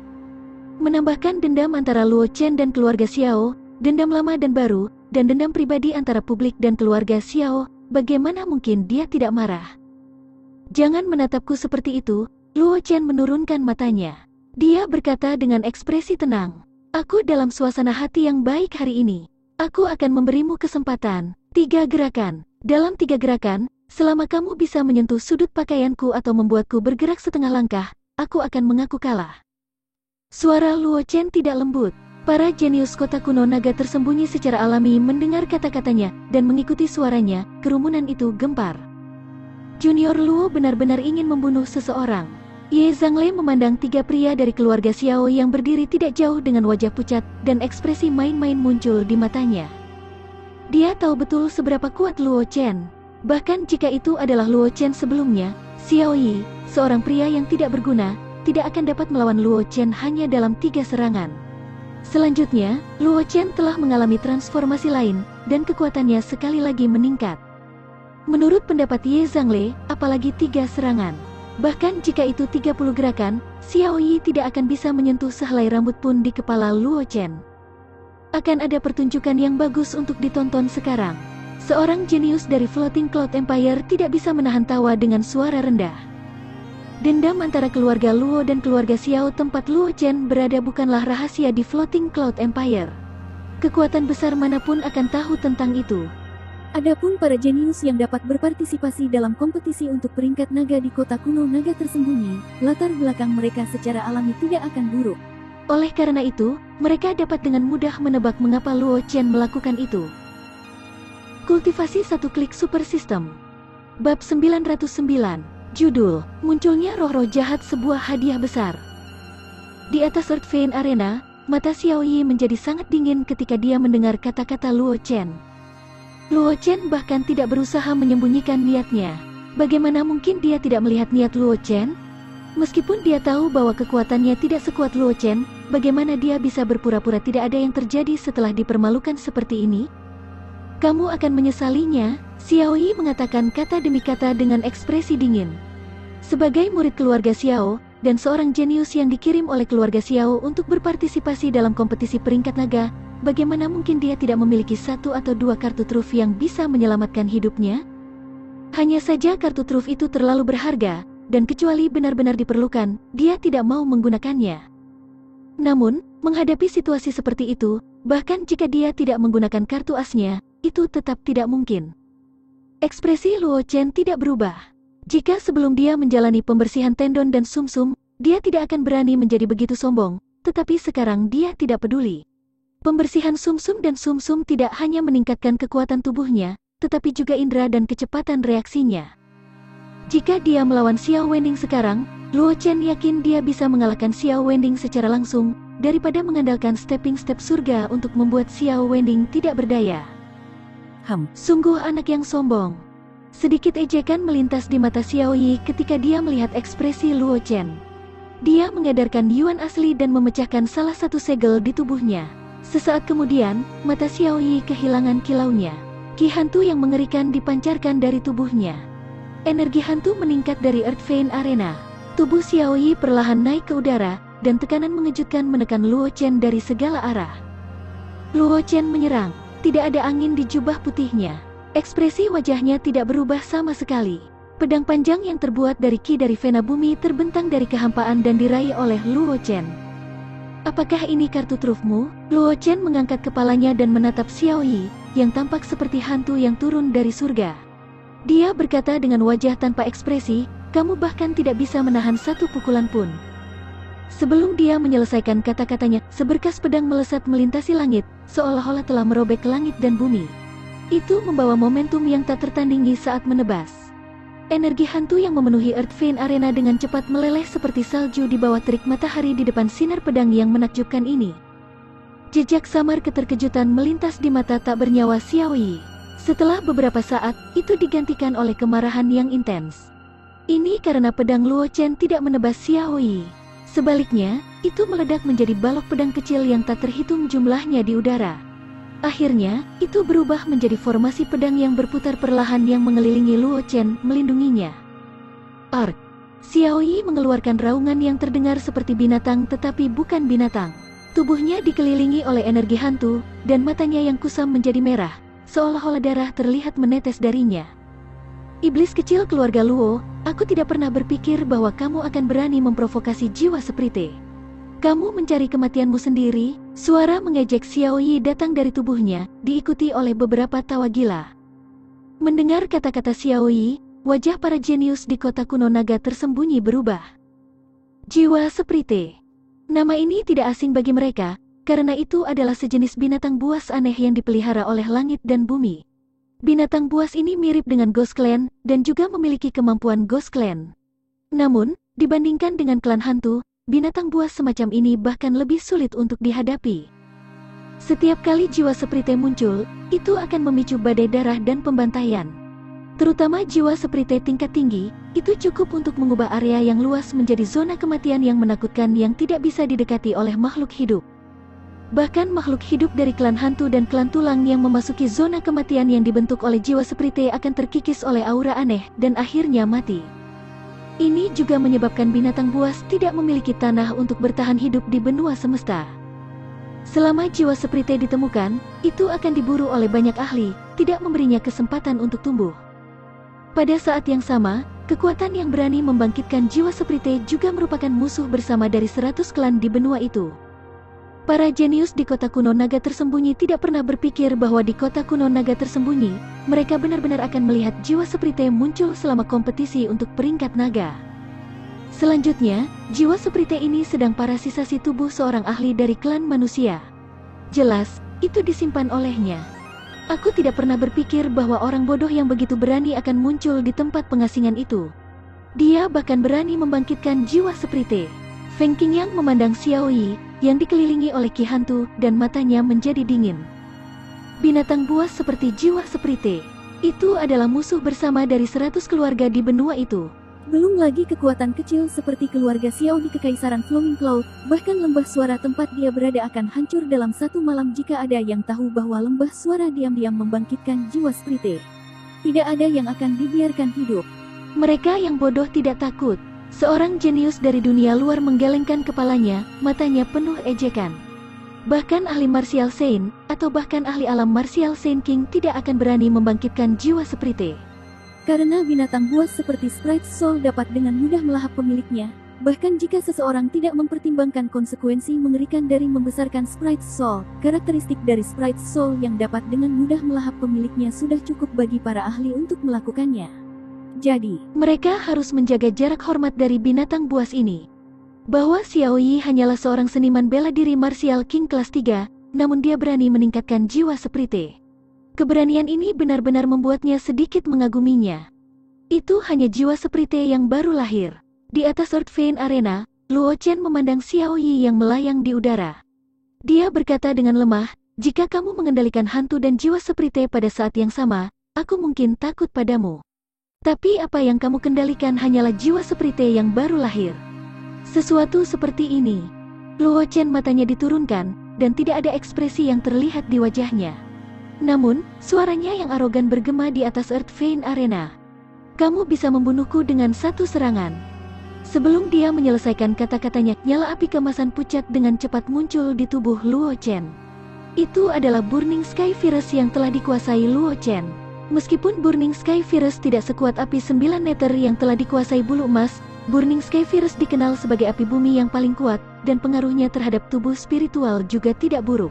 Menambahkan dendam antara Luo Chen dan keluarga Xiao, dendam lama dan baru, dan dendam pribadi antara publik dan keluarga Xiao, bagaimana mungkin dia tidak marah? "Jangan menatapku seperti itu." Luo Chen menurunkan matanya. Dia berkata dengan ekspresi tenang, "Aku dalam suasana hati yang baik hari ini. Aku akan memberimu kesempatan. 3 gerakan. Dalam 3 gerakan, selama kamu bisa menyentuh sudut pakaianku atau membuatku bergerak setengah langkah, aku akan mengaku kalah." Suara Luo Chen tidak lembut. Para jenius kota kuno naga tersembunyi secara alami mendengar kata-katanya, dan mengikuti suaranya, kerumunan itu gempar. Junior Luo benar-benar ingin membunuh seseorang. Ye Zhangle memandang 3 pria dari keluarga Xiao yang berdiri tidak jauh dengan wajah pucat, dan ekspresi main-main muncul di matanya. Dia tahu betul seberapa kuat Luo Chen. Bahkan jika itu adalah Luo Chen sebelumnya, Xiao Yi, seorang pria yang tidak berguna, tidak akan dapat melawan Luo Chen hanya dalam 3 serangan. Selanjutnya, Luo Chen telah mengalami transformasi lain, dan kekuatannya sekali lagi meningkat. Menurut pendapat Ye Zhangle, apalagi 3 serangan. Bahkan jika itu 30 gerakan, Xiao Yi tidak akan bisa menyentuh sehelai rambut pun di kepala Luo Chen. Akan ada pertunjukan yang bagus untuk ditonton sekarang. Seorang jenius dari Floating Cloud Empire tidak bisa menahan tawa dengan suara rendah. Dendam antara keluarga Luo dan keluarga Xiao tempat Luo Chen berada bukanlah rahasia di Floating Cloud Empire. Kekuatan besar manapun akan tahu tentang itu. Adapun para jenius yang dapat berpartisipasi dalam kompetisi untuk peringkat naga di kota kuno naga tersembunyi, latar belakang mereka secara alami tidak akan buruk. Oleh karena itu, mereka dapat dengan mudah menebak mengapa Luo Chen melakukan itu. Kultivasi satu klik super system. Bab 909. Judul, Munculnya Roh-Roh Jahat Sebuah Hadiah Besar. Di atas Earth Vein Arena, mata Xiao Yi menjadi sangat dingin ketika dia mendengar kata-kata Luo Chen. Luo Chen bahkan tidak berusaha menyembunyikan niatnya. Bagaimana mungkin dia tidak melihat niat Luo Chen? Meskipun dia tahu bahwa kekuatannya tidak sekuat Luo Chen, bagaimana dia bisa berpura-pura tidak ada yang terjadi setelah dipermalukan seperti ini? Kamu akan menyesalinya, Xiao Yi mengatakan kata demi kata dengan ekspresi dingin. Sebagai murid keluarga Xiao, dan seorang jenius yang dikirim oleh keluarga Xiao untuk berpartisipasi dalam kompetisi peringkat naga, bagaimana mungkin dia tidak memiliki satu atau dua kartu truf yang bisa menyelamatkan hidupnya? Hanya saja kartu truf itu terlalu berharga, dan kecuali benar-benar diperlukan, dia tidak mau menggunakannya. Namun, menghadapi situasi seperti itu, bahkan jika dia tidak menggunakan kartu asnya, itu tetap tidak mungkin. Ekspresi Luo Chen tidak berubah. Jika sebelum dia menjalani pembersihan tendon dan sumsum, dia tidak akan berani menjadi begitu sombong, tetapi sekarang dia tidak peduli. Pembersihan sumsum dan sumsum tidak hanya meningkatkan kekuatan tubuhnya, tetapi juga indera dan kecepatan reaksinya. Jika dia melawan Xiao Wending sekarang, Luo Chen yakin dia bisa mengalahkan Xiao Wending secara langsung, daripada mengandalkan stepping step surga untuk membuat Xiao Wending tidak berdaya. Sungguh anak yang sombong. Sedikit ejekan melintas di mata Xiao Yi ketika dia melihat ekspresi Luo Chen. Dia mengedarkan Yuan asli dan memecahkan salah satu segel di tubuhnya. Sesaat kemudian, mata Xiao Yi kehilangan kilaunya. Ki hantu yang mengerikan dipancarkan dari tubuhnya. Energi hantu meningkat dari Earth Vein Arena. Tubuh Xiao Yi perlahan naik ke udara, dan tekanan mengejutkan menekan Luo Chen dari segala arah. Luo Chen menyerang. Tidak ada angin di jubah putihnya. Ekspresi wajahnya tidak berubah sama sekali. Pedang panjang yang terbuat dari ki dari vena bumi terbentang dari kehampaan dan diraih oleh Luo Chen. Apakah ini kartu trufmu? Luo Chen mengangkat kepalanya dan menatap Xiao Yi, yang tampak seperti hantu yang turun dari surga. Dia berkata dengan wajah tanpa ekspresi, kamu bahkan tidak bisa menahan satu pukulan pun. Sebelum dia menyelesaikan kata-katanya, seberkas pedang melesat melintasi langit, seolah-olah telah merobek langit dan bumi. Itu membawa momentum yang tak tertandingi saat menebas. Energi hantu yang memenuhi Earth Vein Arena dengan cepat meleleh seperti salju di bawah terik matahari di depan sinar pedang yang menakjubkan ini. Jejak samar keterkejutan melintas di mata tak bernyawa Xiao Yi. Setelah beberapa saat, itu digantikan oleh kemarahan yang intens. Ini karena pedang Luo Chen tidak menebas Xiao Yi. Sebaliknya, itu meledak menjadi balok pedang kecil yang tak terhitung jumlahnya di udara. Akhirnya, itu berubah menjadi formasi pedang yang berputar perlahan yang mengelilingi Luo Chen, melindunginya. Ark! Xiao Yi mengeluarkan raungan yang terdengar seperti binatang tetapi bukan binatang. Tubuhnya dikelilingi oleh energi hantu, dan matanya yang kusam menjadi merah, seolah-olah darah terlihat menetes darinya. Iblis kecil keluarga Luo, aku tidak pernah berpikir bahwa kamu akan berani memprovokasi jiwa seperti. Kamu mencari kematianmu sendiri. Suara mengejek Xiao Yi datang dari tubuhnya, diikuti oleh beberapa tawa gila. Mendengar kata-kata Xiao Yi, wajah para jenius di kota kuno naga tersembunyi berubah. Jiwa seperti. Nama ini tidak asing bagi mereka, karena itu adalah sejenis binatang buas aneh yang dipelihara oleh langit dan bumi. Binatang buas ini mirip dengan Ghost Clan, dan juga memiliki kemampuan Ghost Clan. Namun, dibandingkan dengan klan hantu, binatang buas semacam ini bahkan lebih sulit untuk dihadapi. Setiap kali jiwa seperti muncul, itu akan memicu badai darah dan pembantaian. Terutama jiwa seperti tingkat tinggi, itu cukup untuk mengubah area yang luas menjadi zona kematian yang menakutkan yang tidak bisa didekati oleh makhluk hidup. Bahkan makhluk hidup dari klan hantu dan klan tulang yang memasuki zona kematian yang dibentuk oleh jiwa seperti akan terkikis oleh aura aneh dan akhirnya mati. Ini juga menyebabkan binatang buas tidak memiliki tanah untuk bertahan hidup di benua semesta. Selama jiwa seperti ditemukan, itu akan diburu oleh banyak ahli, tidak memberinya kesempatan untuk tumbuh. Pada saat yang sama, kekuatan yang berani membangkitkan jiwa seperti juga merupakan musuh bersama dari 100 klan di benua itu. Para jenius di kota kuno naga tersembunyi tidak pernah berpikir bahwa di kota kuno naga tersembunyi, mereka benar-benar akan melihat jiwa seperti muncul selama kompetisi untuk peringkat naga. Selanjutnya, jiwa seperti ini sedang parasisasi tubuh seorang ahli dari klan manusia. Jelas, itu disimpan olehnya. Aku tidak pernah berpikir bahwa orang bodoh yang begitu berani akan muncul di tempat pengasingan itu. Dia bahkan berani membangkitkan jiwa Sprite. Feng Qingyang memandang Xiao Yi yang dikelilingi oleh Ki Hantu dan matanya menjadi dingin. Binatang buas seperti jiwa Sprite itu adalah musuh bersama dari 100 keluarga di benua itu. Belum lagi kekuatan kecil seperti keluarga Xiao di Kekaisaran Flaming Cloud, bahkan lembah suara tempat dia berada akan hancur dalam satu malam jika ada yang tahu bahwa lembah suara diam-diam membangkitkan jiwa Sprite. Tidak ada yang akan dibiarkan hidup. Mereka yang bodoh tidak takut. Seorang jenius dari dunia luar menggelengkan kepalanya, matanya penuh ejekan. Bahkan ahli martial Saint, atau bahkan ahli alam martial Saint King tidak akan berani membangkitkan jiwa Sprite. Karena binatang buas seperti Sprite Soul dapat dengan mudah melahap pemiliknya, bahkan jika seseorang tidak mempertimbangkan konsekuensi mengerikan dari membesarkan Sprite Soul, karakteristik dari Sprite Soul yang dapat dengan mudah melahap pemiliknya sudah cukup bagi para ahli untuk melakukannya. Jadi, mereka harus menjaga jarak hormat dari binatang buas ini. Bahwa Xiao Yi hanyalah seorang seniman bela diri martial king kelas 3, namun dia berani meningkatkan jiwa Sprite. Keberanian ini benar-benar membuatnya sedikit mengaguminya. Itu hanya jiwa Sprite yang baru lahir. Di atas Earth Vein Arena, Luo Chen memandang Xiao Yi yang melayang di udara. Dia berkata dengan lemah, "Jika kamu mengendalikan hantu dan jiwa Sprite pada saat yang sama, aku mungkin takut padamu. Tapi apa yang kamu kendalikan hanyalah jiwa Sprite yang baru lahir." Sesuatu seperti ini. Luo Chen matanya diturunkan, dan tidak ada ekspresi yang terlihat di wajahnya. Namun, suaranya yang arogan bergema di atas Earth Vein Arena. "Kamu bisa membunuhku dengan satu serangan." Sebelum dia menyelesaikan kata-katanya, nyala api kemasan pucat dengan cepat muncul di tubuh Luo Chen. Itu adalah Burning Sky Virus yang telah dikuasai Luo Chen. Meskipun Burning Sky Virus tidak sekuat api 9 meter yang telah dikuasai bulu emas, Burning Sky Virus dikenal sebagai api bumi yang paling kuat, dan pengaruhnya terhadap tubuh spiritual juga tidak buruk.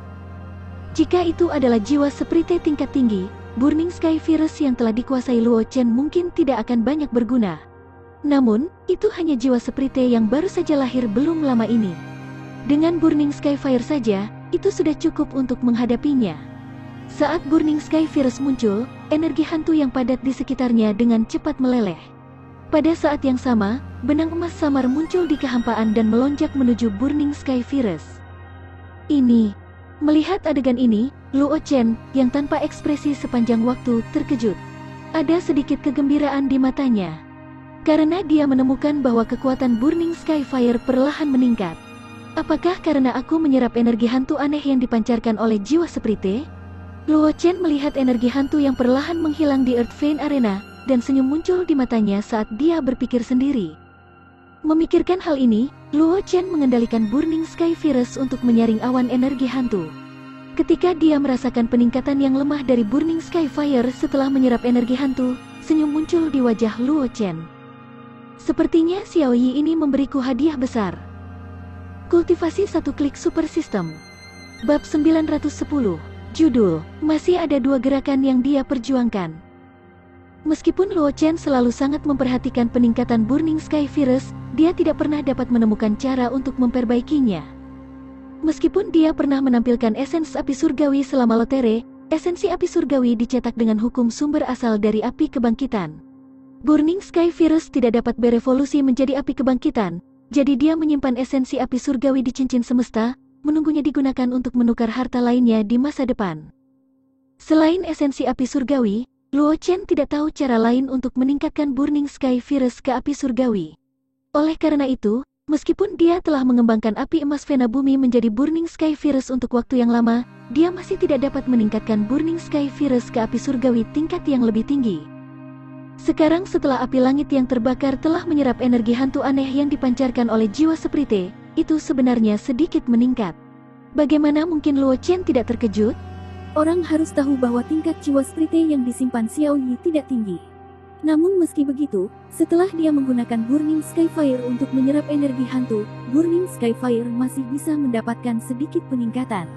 Jika itu adalah jiwa Sprite tingkat tinggi, Burning Sky Virus yang telah dikuasai Luo Chen mungkin tidak akan banyak berguna. Namun, itu hanya jiwa Sprite yang baru saja lahir belum lama ini. Dengan Burning Sky Fire saja, itu sudah cukup untuk menghadapinya. Saat Burning Sky Virus muncul, energi hantu yang padat di sekitarnya dengan cepat meleleh. Pada saat yang sama, benang emas samar muncul di kehampaan dan melonjak menuju Burning Sky Virus. Melihat adegan ini, Luo Chen, yang tanpa ekspresi sepanjang waktu, terkejut. Ada sedikit kegembiraan di matanya. Karena dia menemukan bahwa kekuatan Burning Sky Fire perlahan meningkat. Apakah karena aku menyerap energi hantu aneh yang dipancarkan oleh jiwa Sprite? Luo Chen melihat energi hantu yang perlahan menghilang di Earth Vein Arena, dan senyum muncul di matanya saat dia berpikir sendiri. Memikirkan hal ini, Luo Chen mengendalikan Burning Sky Virus untuk menyaring awan energi hantu. Ketika dia merasakan peningkatan yang lemah dari Burning Sky Fire setelah menyerap energi hantu, senyum muncul di wajah Luo Chen. Sepertinya Xiao Yi ini memberiku hadiah besar. Kultivasi 1 klik Super System. Bab 910. Judul, masih ada 2 gerakan yang dia perjuangkan. Meskipun Luo Chen selalu sangat memperhatikan peningkatan Burning Sky Virus, dia tidak pernah dapat menemukan cara untuk memperbaikinya. Meskipun dia pernah menampilkan esensi api surgawi selama lotere, esensi api surgawi dicetak dengan hukum sumber asal dari api kebangkitan. Burning Sky Virus tidak dapat berevolusi menjadi api kebangkitan, jadi dia menyimpan esensi api surgawi di cincin semesta, menunggunya digunakan untuk menukar harta lainnya di masa depan. Selain esensi api surgawi, Luo Chen tidak tahu cara lain untuk meningkatkan Burning Sky Virus ke api surgawi. Oleh karena itu, meskipun dia telah mengembangkan api emas Vena Bumi menjadi Burning Sky Virus untuk waktu yang lama, dia masih tidak dapat meningkatkan Burning Sky Virus ke api surgawi tingkat yang lebih tinggi. Sekarang setelah api langit yang terbakar telah menyerap energi hantu aneh yang dipancarkan oleh jiwa Sprite, itu sebenarnya sedikit meningkat. Bagaimana mungkin Luo Chen tidak terkejut? Orang harus tahu bahwa tingkat jiwa Sprite yang disimpan Xiao Yi tidak tinggi. Namun meski begitu, setelah dia menggunakan Burning Sky Fire untuk menyerap energi hantu, Burning Sky Fire masih bisa mendapatkan sedikit peningkatan.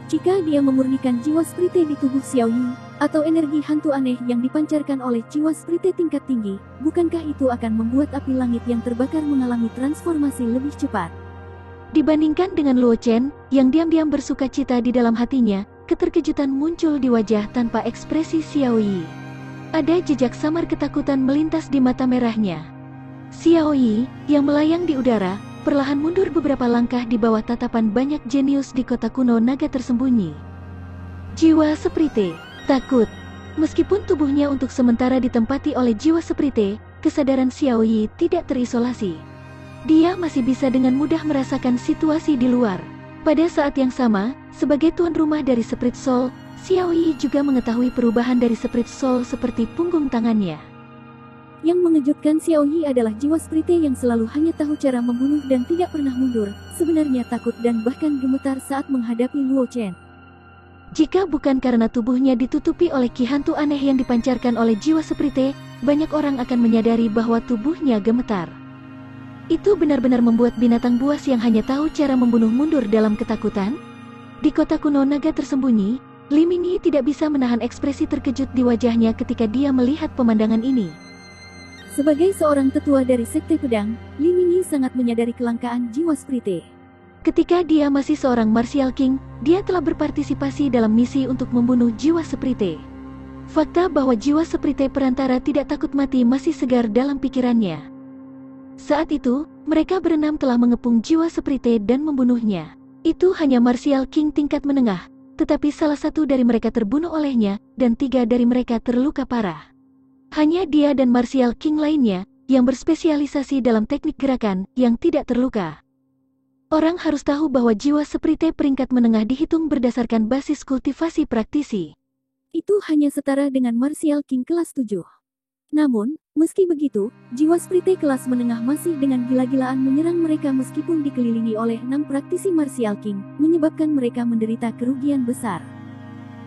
Jika dia memurnikan jiwa Sprite di tubuh Xiao Yi, atau energi hantu aneh yang dipancarkan oleh jiwa Sprite tingkat tinggi, bukankah itu akan membuat api langit yang terbakar mengalami transformasi lebih cepat? Dibandingkan dengan Luo Chen, yang diam-diam bersuka cita di dalam hatinya, keterkejutan muncul di wajah tanpa ekspresi Xiao Yi. Ada jejak samar ketakutan melintas di mata merahnya. Xiao Yi, yang melayang di udara, perlahan mundur beberapa langkah di bawah tatapan banyak jenius di kota kuno naga tersembunyi. Jiwa Sprite, takut. Meskipun tubuhnya untuk sementara ditempati oleh jiwa Sprite, kesadaran Xiao Yi tidak terisolasi. Dia masih bisa dengan mudah merasakan situasi di luar. Pada saat yang sama, sebagai tuan rumah dari Spirit Soul, Xiao Yi juga mengetahui perubahan dari Spirit Soul seperti punggung tangannya. Yang mengejutkan Xiao Yi adalah jiwa Sprite yang selalu hanya tahu cara membunuh dan tidak pernah mundur, sebenarnya takut dan bahkan gemetar saat menghadapi Luo Chen. Jika bukan karena tubuhnya ditutupi oleh ki hantu aneh yang dipancarkan oleh jiwa Sprite, banyak orang akan menyadari bahwa tubuhnya gemetar. Itu benar-benar membuat binatang buas yang hanya tahu cara membunuh mundur dalam ketakutan. Di kota kuno naga tersembunyi, Li Mingyi tidak bisa menahan ekspresi terkejut di wajahnya ketika dia melihat pemandangan ini. Sebagai seorang tetua dari Sekte Pedang, Li Mingyi sangat menyadari kelangkaan jiwa Sprite. Ketika dia masih seorang Martial King, dia telah berpartisipasi dalam misi untuk membunuh jiwa Sprite. Fakta bahwa jiwa Sprite perantara tidak takut mati masih segar dalam pikirannya. Saat itu, mereka berenam telah mengepung jiwa Sprite dan membunuhnya. Itu hanya Martial King tingkat menengah, tetapi salah satu dari mereka terbunuh olehnya, dan 3 dari mereka terluka parah. Hanya dia dan Martial King lainnya, yang berspesialisasi dalam teknik gerakan, yang tidak terluka. Orang harus tahu bahwa jiwa Sprite peringkat menengah dihitung berdasarkan basis kultivasi praktisi. Itu hanya setara dengan Martial King kelas 7. Namun, meski begitu, jiwa Sprite kelas menengah masih dengan gila-gilaan menyerang mereka meskipun dikelilingi oleh 6 praktisi Martial King, menyebabkan mereka menderita kerugian besar.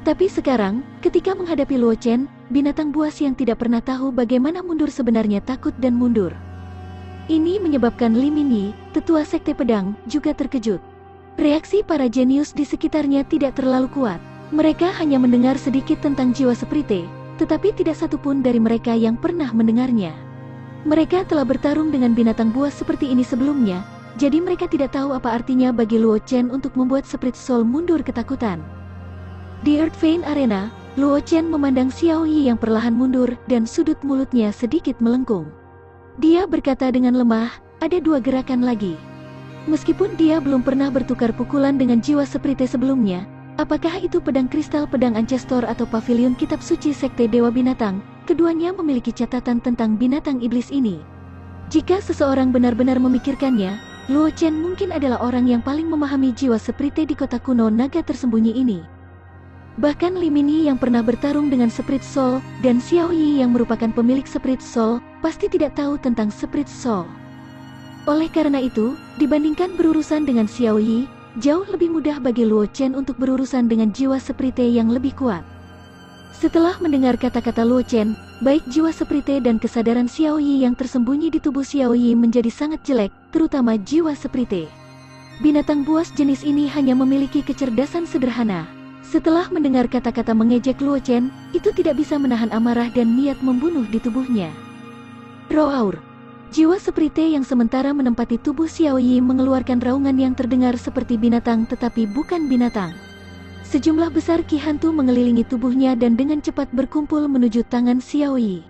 Tapi sekarang, ketika menghadapi Luo Chen, binatang buas yang tidak pernah tahu bagaimana mundur sebenarnya takut dan mundur. Ini menyebabkan Li Mingyi, tetua Sekte Pedang, juga terkejut. Reaksi para jenius di sekitarnya tidak terlalu kuat. Mereka hanya mendengar sedikit tentang jiwa Sprite, tetapi tidak satupun dari mereka yang pernah mendengarnya. Mereka telah bertarung dengan binatang buas seperti ini sebelumnya, jadi mereka tidak tahu apa artinya bagi Luo Chen untuk membuat Spirit Soul mundur ketakutan. Di Earth Vein Arena, Luo Chen memandang Xiao Yi yang perlahan mundur dan sudut mulutnya sedikit melengkung. Dia berkata dengan lemah, ada 2 gerakan lagi. Meskipun dia belum pernah bertukar pukulan dengan jiwa Sprite sebelumnya, apakah itu pedang kristal pedang Ancestor atau pavilion kitab suci Sekte Dewa Binatang, keduanya memiliki catatan tentang binatang iblis ini. Jika seseorang benar-benar memikirkannya, Luo Chen mungkin adalah orang yang paling memahami jiwa Sprite di kota kuno naga tersembunyi ini. Bahkan Li Mingyi yang pernah bertarung dengan Spirit Soul, dan Xiao Yi yang merupakan pemilik Spirit Soul, pasti tidak tahu tentang Spirit Soul. Oleh karena itu, dibandingkan berurusan dengan Xiao Yi, jauh lebih mudah bagi Luo Chen untuk berurusan dengan jiwa Sprite yang lebih kuat. Setelah mendengar kata-kata Luo Chen, baik jiwa Sprite dan kesadaran Xiao Yi yang tersembunyi di tubuh Xiao Yi menjadi sangat jelek, terutama jiwa Sprite. Binatang buas jenis ini hanya memiliki kecerdasan sederhana. Setelah mendengar kata-kata mengejek Luo Chen, itu tidak bisa menahan amarah dan niat membunuh di tubuhnya. Roar. Jiwa Sprite yang sementara menempati tubuh Xiao Yi mengeluarkan raungan yang terdengar seperti binatang tetapi bukan binatang. Sejumlah besar ki hantu mengelilingi tubuhnya dan dengan cepat berkumpul menuju tangan Xiao Yi.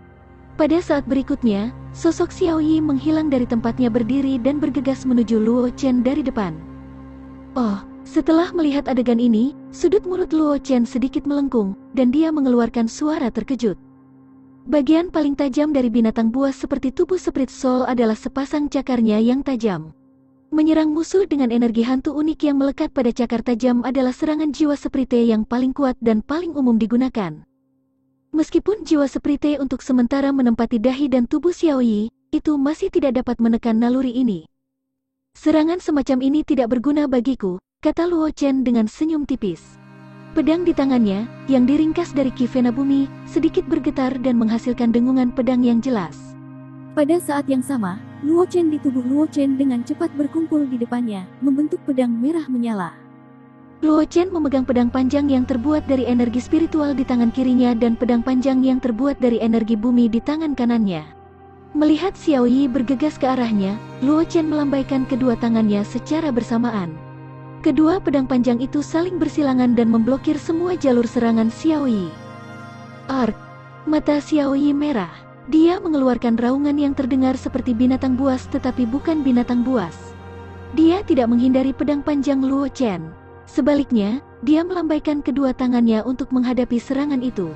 Pada saat berikutnya, sosok Xiao Yi menghilang dari tempatnya berdiri dan bergegas menuju Luo Chen dari depan. Oh, setelah melihat adegan ini, sudut mulut Luo Chen sedikit melengkung, dan dia mengeluarkan suara terkejut. Bagian paling tajam dari binatang buas seperti tubuh Spirit Soul adalah sepasang cakarnya yang tajam. Menyerang musuh dengan energi hantu unik yang melekat pada cakar tajam adalah serangan jiwa Sprite yang paling kuat dan paling umum digunakan. Meskipun jiwa Sprite untuk sementara menempati dahi dan tubuh Xiao Yi, itu masih tidak dapat menekan naluri ini. Serangan semacam ini tidak berguna bagiku, kata Luo Chen dengan senyum tipis. Pedang di tangannya, yang diringkas dari ki vena bumi, sedikit bergetar dan menghasilkan dengungan pedang yang jelas. Pada saat yang sama, Luo Chen di tubuh Luo Chen dengan cepat berkumpul di depannya, membentuk pedang merah menyala. Luo Chen memegang pedang panjang yang terbuat dari energi spiritual di tangan kirinya dan pedang panjang yang terbuat dari energi bumi di tangan kanannya. Melihat Xiao Yi bergegas ke arahnya, Luo Chen melambaikan kedua tangannya secara bersamaan. Kedua pedang panjang itu saling bersilangan dan memblokir semua jalur serangan Xiao Yi. Ark. Mata Xiao Yi merah. Dia mengeluarkan raungan yang terdengar seperti binatang buas tetapi bukan binatang buas. Dia tidak menghindari pedang panjang Luo Chen. Sebaliknya, dia melambaikan kedua tangannya untuk menghadapi serangan itu.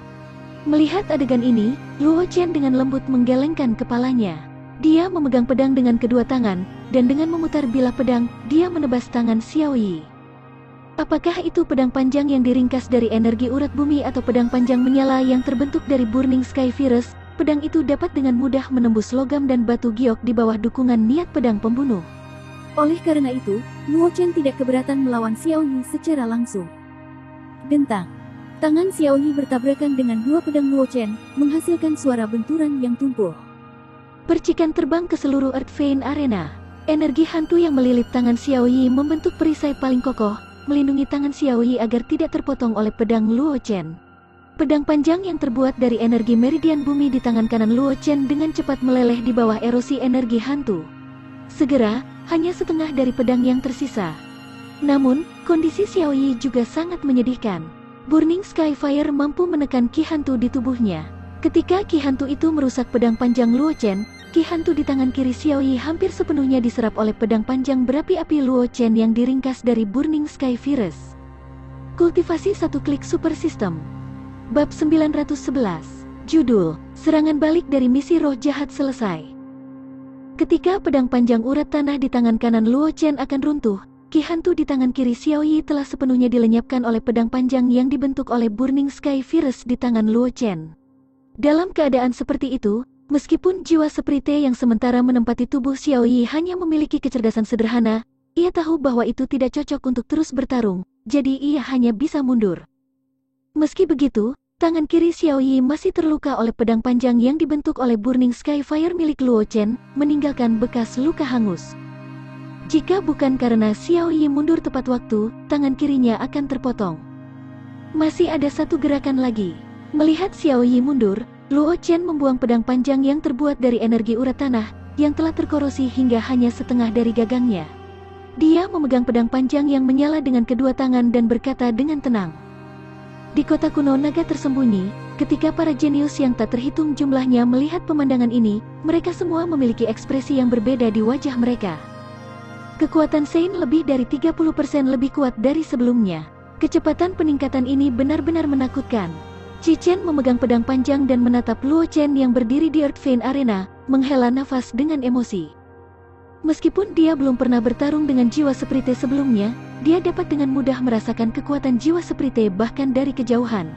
Melihat adegan ini, Luo Chen dengan lembut menggelengkan kepalanya. Dia memegang pedang dengan kedua tangan, dan dengan memutar bilah pedang, dia menebas tangan Xiao Yi. Apakah itu pedang panjang yang diringkas dari energi urat bumi atau pedang panjang menyala yang terbentuk dari Burning Sky Virus? Pedang itu dapat dengan mudah menembus logam dan batu giok di bawah dukungan niat pedang pembunuh. Oleh karena itu, Luo Chen tidak keberatan melawan Xiao Yi secara langsung. Dentang. Tangan Xiao Yi bertabrakan dengan dua pedang Luo Chen, menghasilkan suara benturan yang tumpul. Percikan terbang ke seluruh Earth Vein Arena. Energi hantu yang melilit tangan Xiao Yi membentuk perisai paling kokoh, melindungi tangan Xiao Yi agar tidak terpotong oleh pedang Luo Chen. Pedang panjang yang terbuat dari energi meridian bumi di tangan kanan Luo Chen dengan cepat meleleh di bawah erosi energi hantu. Segera, hanya setengah dari pedang yang tersisa. Namun, kondisi Xiao Yi juga sangat menyedihkan. Burning Sky Fire mampu menekan ki hantu di tubuhnya. Ketika ki hantu itu merusak pedang panjang Luo Chen, ki hantu di tangan kiri Xiao Yi hampir sepenuhnya diserap oleh pedang panjang berapi-api Luo Chen yang diringkas dari Burning Sky Virus. Kultivasi satu klik super system. Bab 911. Judul, Serangan Balik dari Misi Roh Jahat selesai. Ketika pedang panjang urat tanah di tangan kanan Luo Chen akan runtuh, ki hantu di tangan kiri Xiao Yi telah sepenuhnya dilenyapkan oleh pedang panjang yang dibentuk oleh Burning Sky Virus di tangan Luo Chen. Dalam keadaan seperti itu, meskipun jiwa seprite yang sementara menempati tubuh Xiao Yi hanya memiliki kecerdasan sederhana, ia tahu bahwa itu tidak cocok untuk terus bertarung, jadi ia hanya bisa mundur. Meski begitu, tangan kiri Xiao Yi masih terluka oleh pedang panjang yang dibentuk oleh Burning Sky Fire milik Luo Chen, meninggalkan bekas luka hangus. Jika bukan karena Xiao Yi mundur tepat waktu, tangan kirinya akan terpotong. Masih ada satu gerakan lagi. Melihat Xiao Yi mundur, Luo Chen membuang pedang panjang yang terbuat dari energi urat tanah, yang telah terkorosi hingga hanya setengah dari gagangnya. Dia memegang pedang panjang yang menyala dengan kedua tangan dan berkata dengan tenang. Di kota kuno naga tersembunyi, ketika para jenius yang tak terhitung jumlahnya melihat pemandangan ini, mereka semua memiliki ekspresi yang berbeda di wajah mereka. Kekuatan Sein lebih dari 30% lebih kuat dari sebelumnya. Kecepatan peningkatan ini benar-benar menakutkan. Qi Chen memegang pedang panjang dan menatap Luo Chen yang berdiri di Earth Vein Arena, menghela nafas dengan emosi. Meskipun dia belum pernah bertarung dengan jiwa seprite sebelumnya, dia dapat dengan mudah merasakan kekuatan jiwa seprite bahkan dari kejauhan.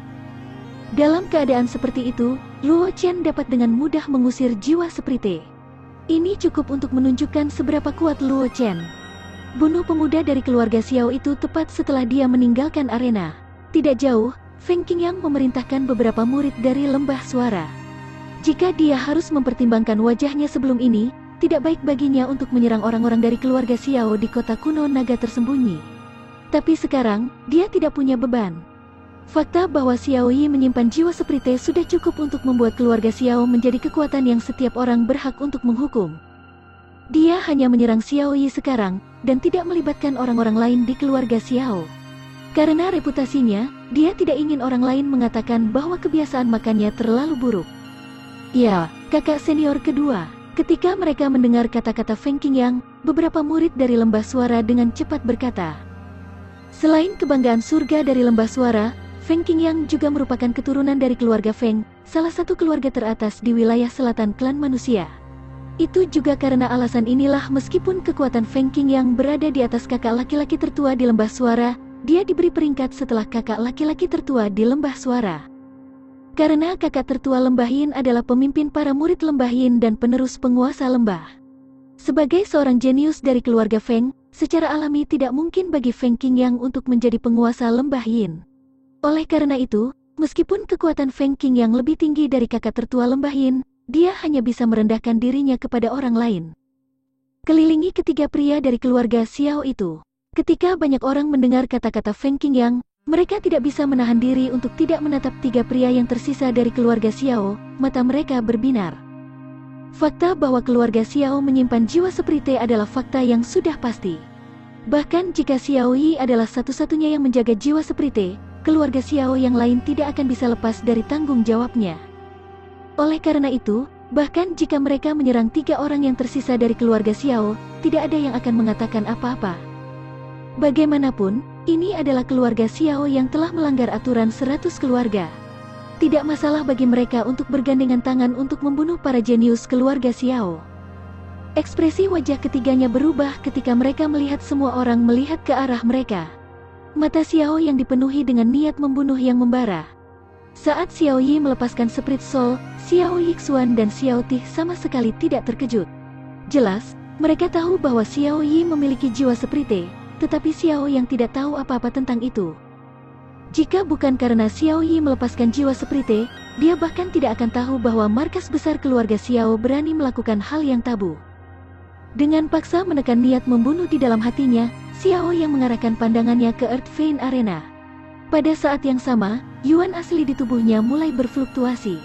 Dalam keadaan seperti itu, Luo Chen dapat dengan mudah mengusir jiwa seprite. Ini cukup untuk menunjukkan seberapa kuat Luo Chen. Bunuh pemuda dari keluarga Xiao itu tepat setelah dia meninggalkan arena. Tidak jauh, Feng Qingyang memerintahkan beberapa murid dari lembah suara. Jika dia harus mempertimbangkan wajahnya sebelum ini, tidak baik baginya untuk menyerang orang-orang dari keluarga Xiao di kota kuno naga tersembunyi. Tapi sekarang, dia tidak punya beban. Fakta bahwa Xiao Yi menyimpan jiwa seprite sudah cukup untuk membuat keluarga Xiao menjadi kekuatan yang setiap orang berhak untuk menghukum. Dia hanya menyerang Xiao Yi sekarang, dan tidak melibatkan orang-orang lain di keluarga Xiao. Karena reputasinya, dia tidak ingin orang lain mengatakan bahwa kebiasaan makannya terlalu buruk. Ya, kakak senior kedua. Ketika mereka mendengar kata-kata Feng Qingyang, beberapa murid dari lembah suara dengan cepat berkata. Selain kebanggaan surga dari lembah suara, Feng Qingyang juga merupakan keturunan dari keluarga Feng, salah satu keluarga teratas di wilayah selatan klan manusia. Itu juga karena alasan inilah meskipun kekuatan Feng Qingyang berada di atas kakak laki-laki tertua di lembah suara, dia diberi peringkat setelah kakak laki-laki tertua di lembah suara. Karena kakak tertua lembah Yin adalah pemimpin para murid lembah Yin dan penerus penguasa lembah. Sebagai seorang jenius dari keluarga Feng, secara alami tidak mungkin bagi Feng Qingyang untuk menjadi penguasa lembah Yin. Oleh karena itu, meskipun kekuatan Feng Qingyang lebih tinggi dari kakak tertua lembah Yin, dia hanya bisa merendahkan dirinya kepada orang lain. Kelilingi ketiga pria dari keluarga Xiao itu. Ketika banyak orang mendengar kata-kata Feng Qingyang, mereka tidak bisa menahan diri untuk tidak menatap tiga pria yang tersisa dari keluarga Xiao, mata mereka berbinar. Fakta bahwa keluarga Xiao menyimpan jiwa seprite adalah fakta yang sudah pasti. Bahkan jika Xiao Yi adalah satu-satunya yang menjaga jiwa Sprite, keluarga Xiao yang lain tidak akan bisa lepas dari tanggung jawabnya. Oleh karena itu, bahkan jika mereka menyerang 3 orang yang tersisa dari keluarga Xiao, tidak ada yang akan mengatakan apa-apa. Bagaimanapun, ini adalah keluarga Xiao yang telah melanggar aturan 100 keluarga. Tidak masalah bagi mereka untuk bergandengan tangan untuk membunuh para jenius keluarga Xiao. Ekspresi wajah ketiganya berubah ketika mereka melihat semua orang melihat ke arah mereka. Mata Xiao yang dipenuhi dengan niat membunuh yang membara. Saat Xiao Yi melepaskan Spirit Soul, Xiao Yixuan dan Xiao Tih sama sekali tidak terkejut. Jelas, mereka tahu bahwa Xiao Yi memiliki jiwa Sprite, tetapi Xiao yang tidak tahu apa-apa tentang itu. Jika bukan karena Xiao Yi melepaskan jiwa Sprite, dia bahkan tidak akan tahu bahwa markas besar keluarga Xiao berani melakukan hal yang tabu. Dengan paksa menekan niat membunuh di dalam hatinya, Xiao yang mengarahkan pandangannya ke Earth Vein Arena. Pada saat yang sama, yuan asli di tubuhnya mulai berfluktuasi.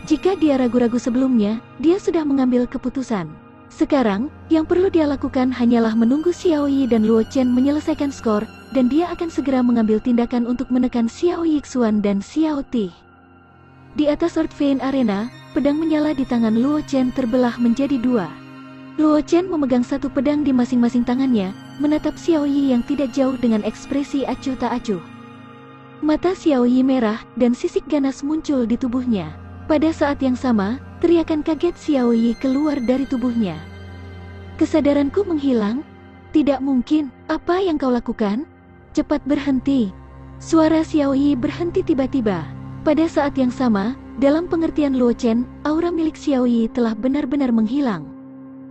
Jika dia ragu-ragu sebelumnya, dia sudah mengambil keputusan. Sekarang, yang perlu dia lakukan hanyalah menunggu Xiao Yi dan Luo Chen menyelesaikan skor, dan dia akan segera mengambil tindakan untuk menekan Xiao Yixuan dan Xiao Tih. Di atas Earth Vein Arena, pedang menyala di tangan Luo Chen terbelah menjadi 2. Luo Chen memegang satu pedang di masing-masing tangannya, menatap Xiao Yi yang tidak jauh dengan ekspresi acuh tak acuh. Mata Xiao Yi merah dan sisik ganas muncul di tubuhnya. Pada saat yang sama, teriakan kaget Xiao Yi keluar dari tubuhnya. Kesadaranku menghilang? Tidak mungkin, apa yang kau lakukan? Cepat berhenti. Suara Xiao Yi berhenti tiba-tiba. Pada saat yang sama, dalam pengertian Luo Chen, aura milik Xiao Yi telah benar-benar menghilang.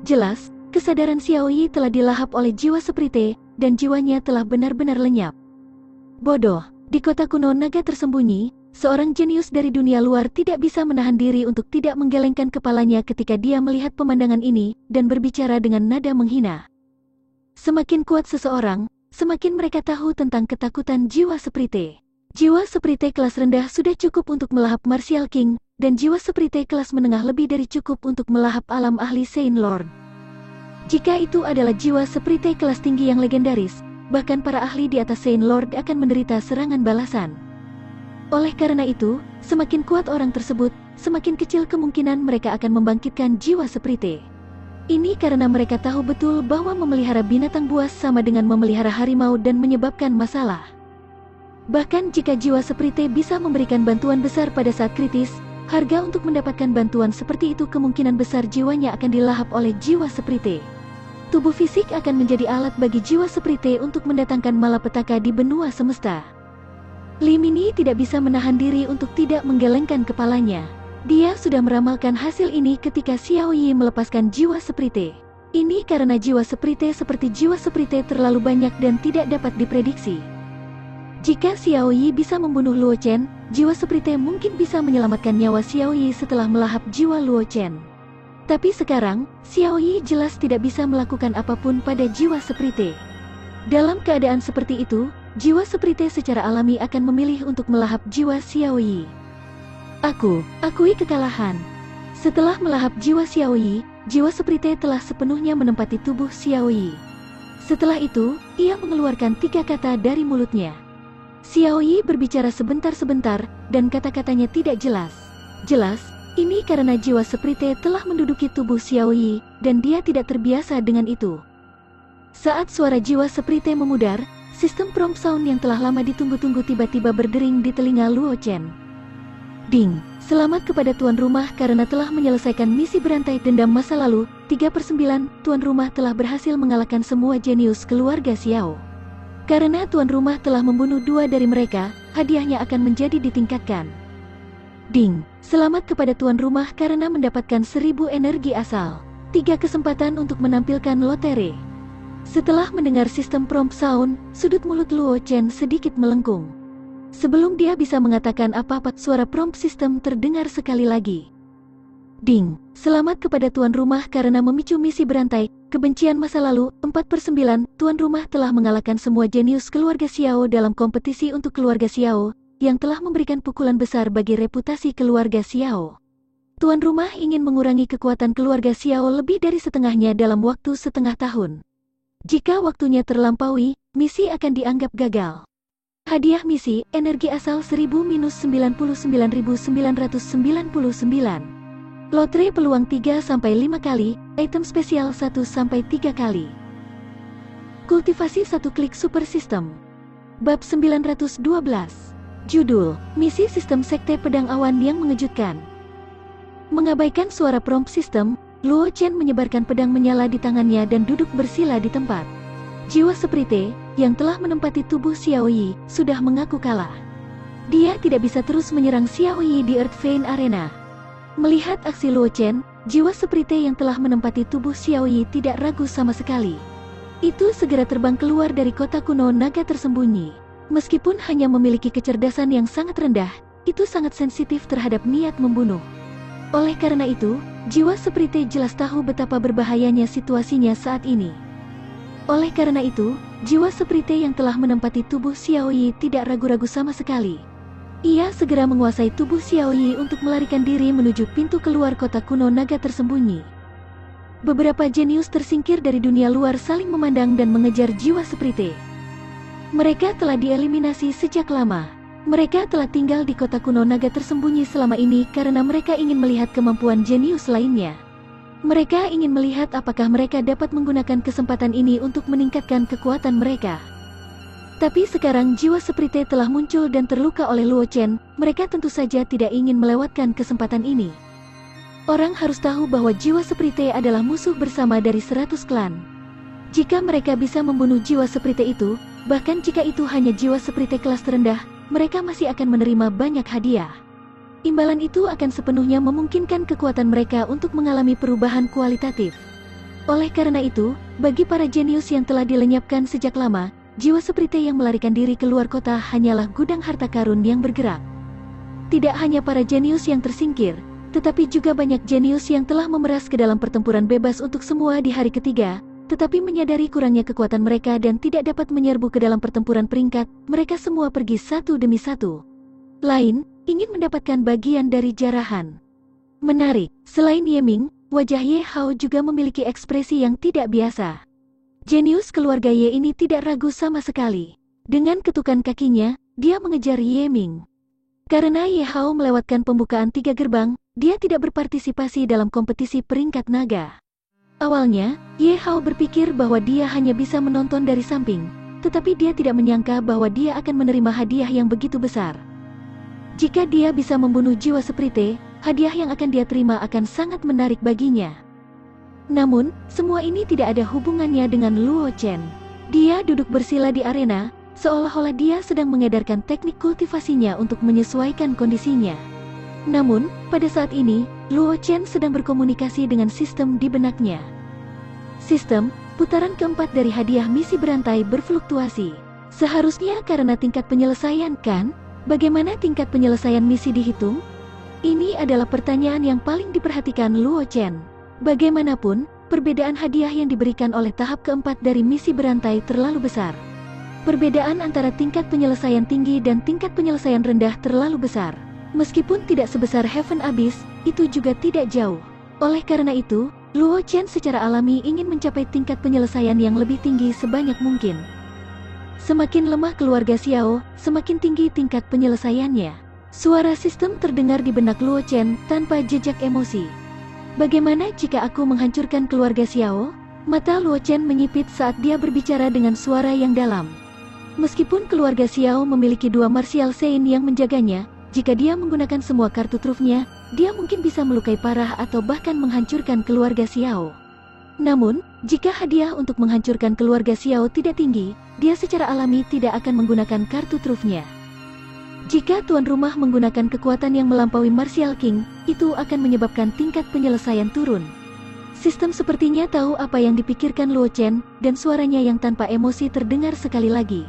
Jelas, kesadaran Xiao Yi telah dilahap oleh jiwa Sprite, dan jiwanya telah benar-benar lenyap. Bodoh, di kota kuno naga tersembunyi, seorang jenius dari dunia luar tidak bisa menahan diri untuk tidak menggelengkan kepalanya ketika dia melihat pemandangan ini, dan berbicara dengan nada menghina. Semakin kuat seseorang, semakin mereka tahu tentang ketakutan jiwa Sprite. Jiwa Sprite kelas rendah sudah cukup untuk melahap Martial King, dan jiwa Sprite kelas menengah lebih dari cukup untuk melahap alam ahli Saint Lord. Jika itu adalah jiwa Sprite kelas tinggi yang legendaris, bahkan para ahli di atas Saint Lord akan menderita serangan balasan. Oleh karena itu, semakin kuat orang tersebut, semakin kecil kemungkinan mereka akan membangkitkan jiwa Sprite. Ini karena mereka tahu betul bahwa memelihara binatang buas sama dengan memelihara harimau dan menyebabkan masalah. Bahkan jika jiwa Sprite bisa memberikan bantuan besar pada saat kritis, harga untuk mendapatkan bantuan seperti itu kemungkinan besar jiwanya akan dilahap oleh jiwa Sprite. Tubuh fisik akan menjadi alat bagi jiwa Sprite untuk mendatangkan malapetaka di benua semesta. Li Mini tidak bisa menahan diri untuk tidak menggelengkan kepalanya. Dia sudah meramalkan hasil ini ketika Xiao Yi melepaskan jiwa Sprite. Ini karena jiwa Sprite seperti jiwa Sprite terlalu banyak dan tidak dapat diprediksi. Jika Xiao Yi bisa membunuh Luo Chen, jiwa Sprite mungkin bisa menyelamatkan nyawa Xiao Yi setelah melahap jiwa Luo Chen. Tapi sekarang, Xiao Yi jelas tidak bisa melakukan apapun pada jiwa Sprite. Dalam keadaan seperti itu, jiwa Sprite secara alami akan memilih untuk melahap jiwa Xiao Yi. Akui kekalahan. Setelah melahap jiwa Xiao Yi, jiwa Sprite telah sepenuhnya menempati tubuh Xiao Yi. Setelah itu, ia mengeluarkan 3 kata dari mulutnya. Xiao Yi berbicara sebentar-sebentar, dan kata-katanya tidak jelas. Jelas, ini karena jiwa Sprite telah menduduki tubuh Xiao Yi, dan dia tidak terbiasa dengan itu. Saat suara jiwa Sprite memudar, sistem prompt sound yang telah lama ditunggu-tunggu tiba-tiba berdering di telinga Luo Chen. Ding, selamat kepada tuan rumah karena telah menyelesaikan misi berantai dendam masa lalu, 3/9, tuan rumah telah berhasil mengalahkan semua jenius keluarga Xiao. Karena tuan rumah telah membunuh 2 dari mereka, hadiahnya akan menjadi ditingkatkan. Ding, selamat kepada tuan rumah karena mendapatkan 1000 energi asal. 3 kesempatan untuk menampilkan lotere. Setelah mendengar sistem prompt sound, sudut mulut Luo Chen sedikit melengkung. Sebelum dia bisa mengatakan apa-apa, suara prompt system terdengar sekali lagi. Ding, selamat kepada tuan rumah karena memicu misi berantai, kebencian masa lalu, 4/9, tuan rumah telah mengalahkan semua jenius keluarga Xiao dalam kompetisi untuk keluarga Xiao, yang telah memberikan pukulan besar bagi reputasi keluarga Xiao. Tuan rumah ingin mengurangi kekuatan keluarga Xiao lebih dari setengahnya dalam waktu setengah tahun. Jika waktunya terlampaui, misi akan dianggap gagal. Hadiah misi, energi asal 1000-99.999. Lotre peluang 3-5 kali, item spesial 1-3 kali. Kultivasi 1 klik super system. Bab 912. Judul, Misi Sistem Sekte Pedang Awan yang Mengejutkan. Mengabaikan suara prompt system, Luo Chen menyebarkan pedang menyala di tangannya dan duduk bersila di tempat. Jiwa Sprite, yang telah menempati tubuh Xiao Yi, sudah mengaku kalah. Dia tidak bisa terus menyerang Xiao Yi di Earth Vein Arena. Melihat aksi Luo Chen, jiwa Sprite yang telah menempati tubuh Xiao Yi tidak ragu sama sekali. Itu segera terbang keluar dari kota kuno naga tersembunyi. Meskipun hanya memiliki kecerdasan yang sangat rendah, itu sangat sensitif terhadap niat membunuh. Oleh karena itu, jiwa Sprite jelas tahu betapa berbahayanya situasinya saat ini. Oleh karena itu, jiwa Sprite yang telah menempati tubuh Xiao Yi tidak ragu-ragu sama sekali. Ia segera menguasai tubuh Xiao Yi untuk melarikan diri menuju pintu keluar kota kuno naga tersembunyi. Beberapa jenius tersingkir dari dunia luar saling memandang dan mengejar jiwa Sprite. Mereka telah dieliminasi sejak lama. Mereka telah tinggal di kota kuno naga tersembunyi selama ini karena mereka ingin melihat kemampuan jenius lainnya. Mereka ingin melihat apakah mereka dapat menggunakan kesempatan ini untuk meningkatkan kekuatan mereka. Tapi sekarang jiwa Sprite telah muncul dan terluka oleh Luo Chen, mereka tentu saja tidak ingin melewatkan kesempatan ini. Orang harus tahu bahwa jiwa Sprite adalah musuh bersama dari 100 klan. Jika mereka bisa membunuh jiwa Sprite itu, bahkan jika itu hanya jiwa Sprite kelas terendah, mereka masih akan menerima banyak hadiah. Imbalan itu akan sepenuhnya memungkinkan kekuatan mereka untuk mengalami perubahan kualitatif. Oleh karena itu, bagi para jenius yang telah dilenyapkan sejak lama, jiwa Sprite yang melarikan diri keluar kota hanyalah gudang harta karun yang bergerak. Tidak hanya para jenius yang tersingkir, tetapi juga banyak jenius yang telah memeras ke dalam pertempuran bebas untuk semua di hari ketiga, tetapi menyadari kurangnya kekuatan mereka dan tidak dapat menyerbu ke dalam pertempuran peringkat, mereka semua pergi satu demi satu. Lain, ingin mendapatkan bagian dari jarahan. Menarik, selain Yeming, wajah Ye Hao juga memiliki ekspresi yang tidak biasa. Jenius keluarga Ye ini tidak ragu sama sekali. Dengan ketukan kakinya, dia mengejar Yeming. Karena Ye Hao melewatkan pembukaan 3 gerbang, dia tidak berpartisipasi dalam kompetisi peringkat naga. Awalnya, Ye Hao berpikir bahwa dia hanya bisa menonton dari samping, tetapi dia tidak menyangka bahwa dia akan menerima hadiah yang begitu besar. Jika dia bisa membunuh jiwa Sprite, hadiah yang akan dia terima akan sangat menarik baginya. Namun, semua ini tidak ada hubungannya dengan Luo Chen. Dia duduk bersila di arena, seolah-olah dia sedang mengedarkan teknik kultivasinya untuk menyesuaikan kondisinya. Namun, pada saat ini, Luo Chen sedang berkomunikasi dengan sistem di benaknya. Sistem, putaran keempat dari hadiah misi berantai berfluktuasi. Seharusnya karena tingkat penyelesaian kan? Bagaimana tingkat penyelesaian misi dihitung? Ini adalah pertanyaan yang paling diperhatikan Luo Chen. Bagaimanapun, perbedaan hadiah yang diberikan oleh tahap keempat dari misi berantai terlalu besar. Perbedaan antara tingkat penyelesaian tinggi dan tingkat penyelesaian rendah terlalu besar. Meskipun tidak sebesar Heaven Abyss, itu juga tidak jauh. Oleh karena itu, Luo Chen secara alami ingin mencapai tingkat penyelesaian yang lebih tinggi sebanyak mungkin. Semakin lemah keluarga Xiao, semakin tinggi tingkat penyelesaiannya. Suara sistem terdengar di benak Luo Chen tanpa jejak emosi. Bagaimana jika aku menghancurkan keluarga Xiao? Mata Luo Chen menyipit saat dia berbicara dengan suara yang dalam. Meskipun keluarga Xiao memiliki 2 martial saint yang menjaganya, jika dia menggunakan semua kartu trufnya, dia mungkin bisa melukai parah atau bahkan menghancurkan keluarga Xiao. Namun, jika hadiah untuk menghancurkan keluarga Xiao tidak tinggi, dia secara alami tidak akan menggunakan kartu trufnya. Jika tuan rumah menggunakan kekuatan yang melampaui Martial King, itu akan menyebabkan tingkat penyelesaian turun. Sistem sepertinya tahu apa yang dipikirkan Luo Chen, dan suaranya yang tanpa emosi terdengar sekali lagi.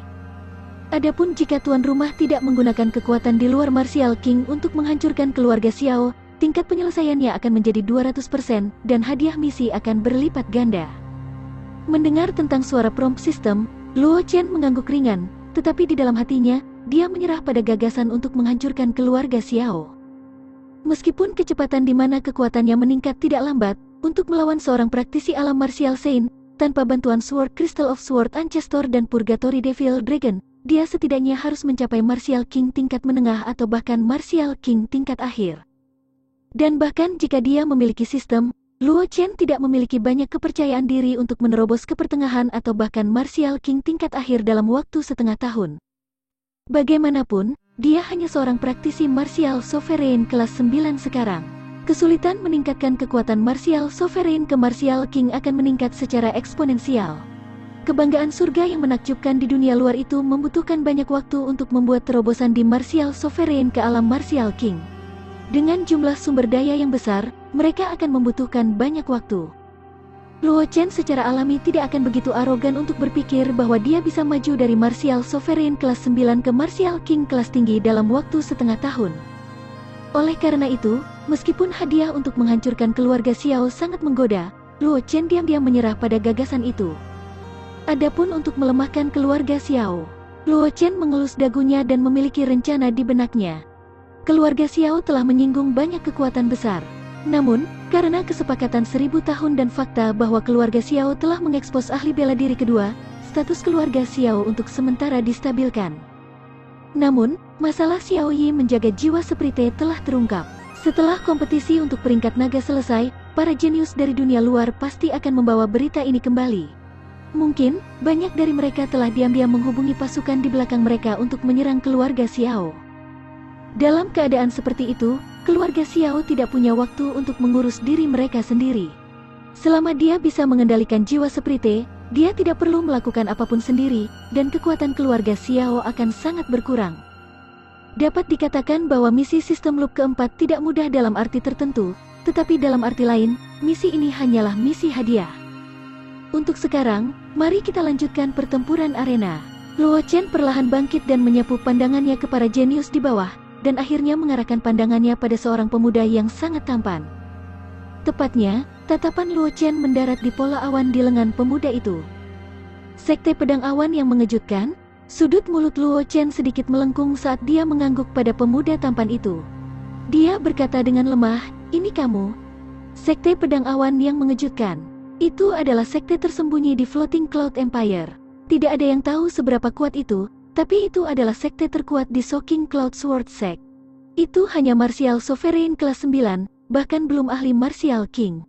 Adapun jika tuan rumah tidak menggunakan kekuatan di luar Martial King untuk menghancurkan keluarga Xiao, tingkat penyelesaiannya akan menjadi 200% dan hadiah misi akan berlipat ganda. Mendengar tentang suara prompt system, Luo Chen mengangguk ringan, tetapi di dalam hatinya, dia menyerah pada gagasan untuk menghancurkan keluarga Xiao. Meskipun kecepatan di mana kekuatannya meningkat tidak lambat, untuk melawan seorang praktisi alam Martial Saint, tanpa bantuan Sword Crystal of Sword Ancestor dan Purgatory Devil Dragon, dia setidaknya harus mencapai Martial King tingkat menengah atau bahkan Martial King tingkat akhir. Dan bahkan jika dia memiliki sistem, Luo Chen tidak memiliki banyak kepercayaan diri untuk menerobos ke pertengahan atau bahkan Martial King tingkat akhir dalam waktu setengah tahun. Bagaimanapun, dia hanya seorang praktisi Martial Sovereign kelas 9 sekarang. Kesulitan meningkatkan kekuatan Martial Sovereign ke Martial King akan meningkat secara eksponensial. Kebanggaan surga yang menakjubkan di dunia luar itu membutuhkan banyak waktu untuk membuat terobosan di Martial Sovereign ke alam Martial King. Dengan jumlah sumber daya yang besar, mereka akan membutuhkan banyak waktu. Luo Chen secara alami tidak akan begitu arogan untuk berpikir bahwa dia bisa maju dari Martial Sovereign kelas 9 ke Martial King kelas tinggi dalam waktu setengah tahun. Oleh karena itu, meskipun hadiah untuk menghancurkan keluarga Xiao sangat menggoda, Luo Chen diam-diam menyerah pada gagasan itu. Adapun untuk melemahkan keluarga Xiao, Luo Chen mengelus dagunya dan memiliki rencana di benaknya. Keluarga Xiao telah menyinggung banyak kekuatan besar. Namun, karena kesepakatan 1000 tahun dan fakta bahwa keluarga Xiao telah mengekspos ahli bela diri kedua, status keluarga Xiao untuk sementara distabilkan. Namun, masalah Xiao Yi menjaga jiwa seprite telah terungkap. Setelah kompetisi untuk peringkat naga selesai, para jenius dari dunia luar pasti akan membawa berita ini kembali. Mungkin, banyak dari mereka telah diam-diam menghubungi pasukan di belakang mereka untuk menyerang keluarga Xiao. Dalam keadaan seperti itu, keluarga Xiao tidak punya waktu untuk mengurus diri mereka sendiri. Selama dia bisa mengendalikan jiwa seprite, dia tidak perlu melakukan apapun sendiri, dan kekuatan keluarga Xiao akan sangat berkurang. Dapat dikatakan bahwa misi sistem loop keempat tidak mudah dalam arti tertentu, tetapi dalam arti lain, misi ini hanyalah misi hadiah. Untuk sekarang, mari kita lanjutkan pertempuran arena. Luo Chen perlahan bangkit dan menyapu pandangannya ke para jenius di bawah, dan akhirnya mengarahkan pandangannya pada seorang pemuda yang sangat tampan. Tepatnya, tatapan Luo Chen mendarat di pola awan di lengan pemuda itu. Sekte pedang awan yang mengejutkan, sudut mulut Luo Chen sedikit melengkung saat dia mengangguk pada pemuda tampan itu. Dia berkata dengan lemah, "Ini kamu." Sekte pedang awan yang mengejutkan. Itu adalah sekte tersembunyi di Floating Cloud Empire. Tidak ada yang tahu seberapa kuat itu, tapi itu adalah sekte terkuat di Shocking Cloud Sword Sect. Itu hanya Martial Sovereign kelas 9, bahkan belum ahli Martial King.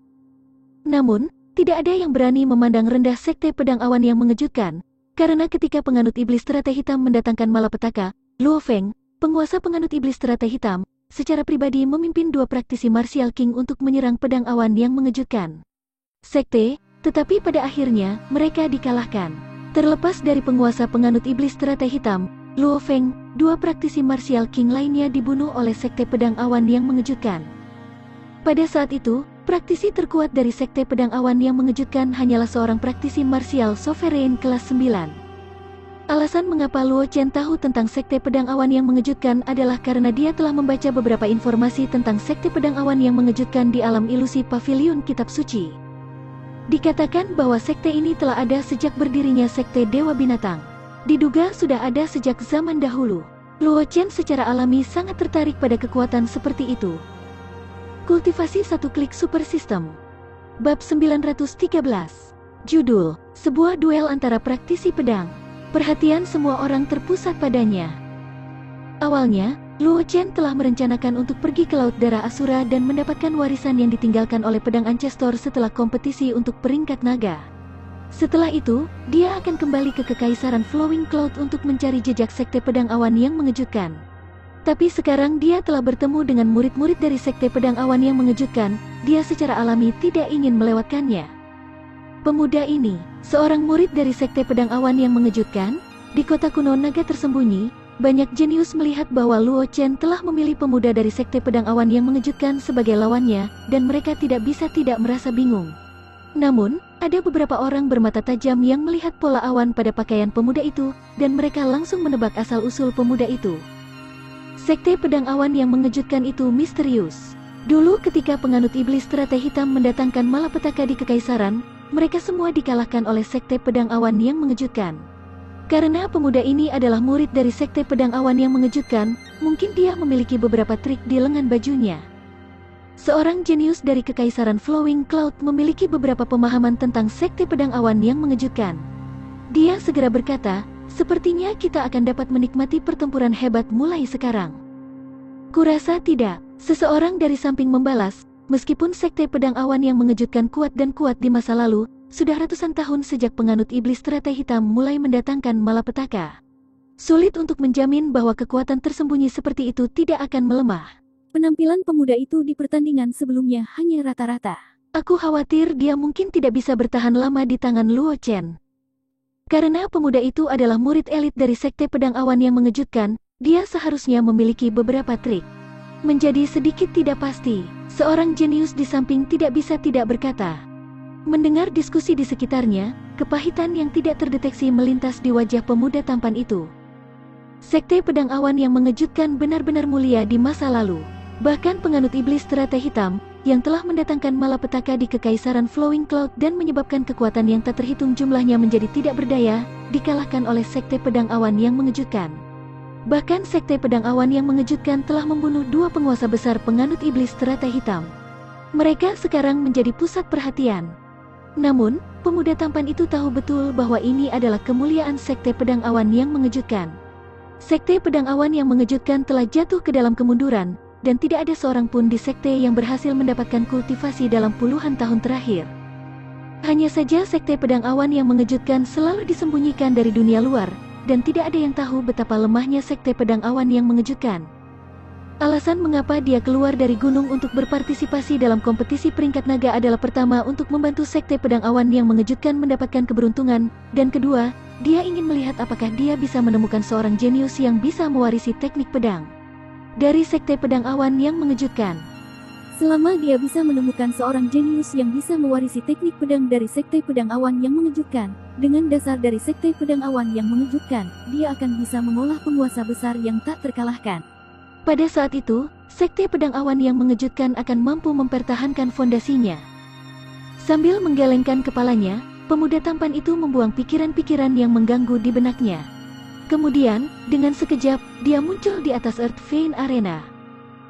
Namun, tidak ada yang berani memandang rendah sekte pedang awan yang mengejutkan, karena ketika penganut iblis teratai hitam mendatangkan malapetaka, Luo Feng, penguasa penganut iblis teratai hitam, secara pribadi memimpin 2 praktisi Martial King untuk menyerang pedang awan yang mengejutkan sekte, tetapi pada akhirnya, mereka dikalahkan. Terlepas dari penguasa penganut iblis teratai hitam, Luo Feng, 2 praktisi Martial King lainnya dibunuh oleh sekte pedang awan yang mengejutkan. Pada saat itu, praktisi terkuat dari sekte pedang awan yang mengejutkan hanyalah seorang praktisi Martial Sovereign kelas 9. Alasan mengapa Luo Chen tahu tentang sekte pedang awan yang mengejutkan adalah karena dia telah membaca beberapa informasi tentang sekte pedang awan yang mengejutkan di alam ilusi Pavilion Kitab Suci. Dikatakan bahwa sekte ini telah ada sejak berdirinya sekte Dewa Binatang. Diduga sudah ada sejak zaman dahulu. Luo Chen secara alami sangat tertarik pada kekuatan seperti itu. Kultivasi 1 klik super system. Bab 913. Judul, sebuah duel antara praktisi pedang. Perhatian semua orang terpusat padanya. Awalnya, Luo Chen telah merencanakan untuk pergi ke Laut Darah Asura dan mendapatkan warisan yang ditinggalkan oleh pedang Ancestor setelah kompetisi untuk peringkat naga. Setelah itu, dia akan kembali ke Kekaisaran Flowing Cloud untuk mencari jejak sekte pedang awan yang mengejutkan. Tapi sekarang dia telah bertemu dengan murid-murid dari sekte pedang awan yang mengejutkan, dia secara alami tidak ingin melewatkannya. Pemuda ini, seorang murid dari sekte pedang awan yang mengejutkan, di kota kuno naga tersembunyi. Banyak jenius melihat bahwa Luo Chen telah memilih pemuda dari sekte pedang awan yang mengejutkan sebagai lawannya, dan mereka tidak bisa tidak merasa bingung. Namun, ada beberapa orang bermata tajam yang melihat pola awan pada pakaian pemuda itu, dan mereka langsung menebak asal-usul pemuda itu. Sekte pedang awan yang mengejutkan itu misterius. Dulu ketika penganut iblis teratai hitam mendatangkan malapetaka di Kekaisaran, mereka semua dikalahkan oleh sekte pedang awan yang mengejutkan. Karena pemuda ini adalah murid dari sekte pedang awan yang mengejutkan, mungkin dia memiliki beberapa trik di lengan bajunya. Seorang jenius dari Kekaisaran Flowing Cloud memiliki beberapa pemahaman tentang Sekte Pedang Awan yang mengejutkan. Dia segera berkata, sepertinya kita akan dapat menikmati pertempuran hebat mulai sekarang. Kurasa tidak, seseorang dari samping membalas, meskipun Sekte Pedang Awan yang mengejutkan kuat dan kuat di masa lalu, sudah ratusan tahun sejak penganut iblis teratai hitam mulai mendatangkan malapetaka. Sulit untuk menjamin bahwa kekuatan tersembunyi seperti itu tidak akan melemah. Penampilan pemuda itu di pertandingan sebelumnya hanya rata-rata. Aku khawatir dia mungkin tidak bisa bertahan lama di tangan Luo Chen. Karena pemuda itu adalah murid elit dari Sekte Pedang Awan yang mengejutkan, dia seharusnya memiliki beberapa trik. Menjadi sedikit tidak pasti, seorang jenius di samping tidak bisa tidak berkata. Mendengar diskusi di sekitarnya, kepahitan yang tidak terdeteksi melintas di wajah pemuda tampan itu. Sekte Pedang Awan yang mengejutkan benar-benar mulia di masa lalu. Bahkan penganut iblis teratai hitam, yang telah mendatangkan malapetaka di Kekaisaran Flowing Cloud dan menyebabkan kekuatan yang tak terhitung jumlahnya menjadi tidak berdaya, dikalahkan oleh Sekte Pedang Awan yang mengejutkan. Bahkan Sekte Pedang Awan yang mengejutkan telah membunuh dua penguasa besar penganut iblis teratai hitam. Mereka sekarang menjadi pusat perhatian. Namun, pemuda tampan itu tahu betul bahwa ini adalah kemuliaan Sekte Pedang Awan yang mengejutkan. Sekte Pedang Awan yang mengejutkan telah jatuh ke dalam kemunduran, dan tidak ada seorang pun di sekte yang berhasil mendapatkan kultivasi dalam puluhan tahun terakhir. Hanya saja Sekte Pedang Awan yang mengejutkan selalu disembunyikan dari dunia luar, dan tidak ada yang tahu betapa lemahnya Sekte Pedang Awan yang mengejutkan. Alasan mengapa dia keluar dari gunung untuk berpartisipasi dalam kompetisi peringkat naga adalah pertama untuk membantu Sekte Pedang Awan yang mengejutkan mendapatkan keberuntungan, dan kedua, dia ingin melihat apakah dia bisa menemukan seorang jenius yang bisa mewarisi teknik pedang dari Sekte Pedang Awan yang mengejutkan. Selama dia bisa menemukan seorang jenius yang bisa mewarisi teknik pedang dari Sekte Pedang Awan yang mengejutkan, dengan dasar dari Sekte Pedang Awan yang mengejutkan, dia akan bisa mengolah penguasa besar yang tak terkalahkan. Pada saat itu, Sekte Pedang Awan yang mengejutkan akan mampu mempertahankan fondasinya. Sambil menggelengkan kepalanya, pemuda tampan itu membuang pikiran-pikiran yang mengganggu di benaknya. Kemudian, dengan sekejap, dia muncul di atas Earth Vein Arena.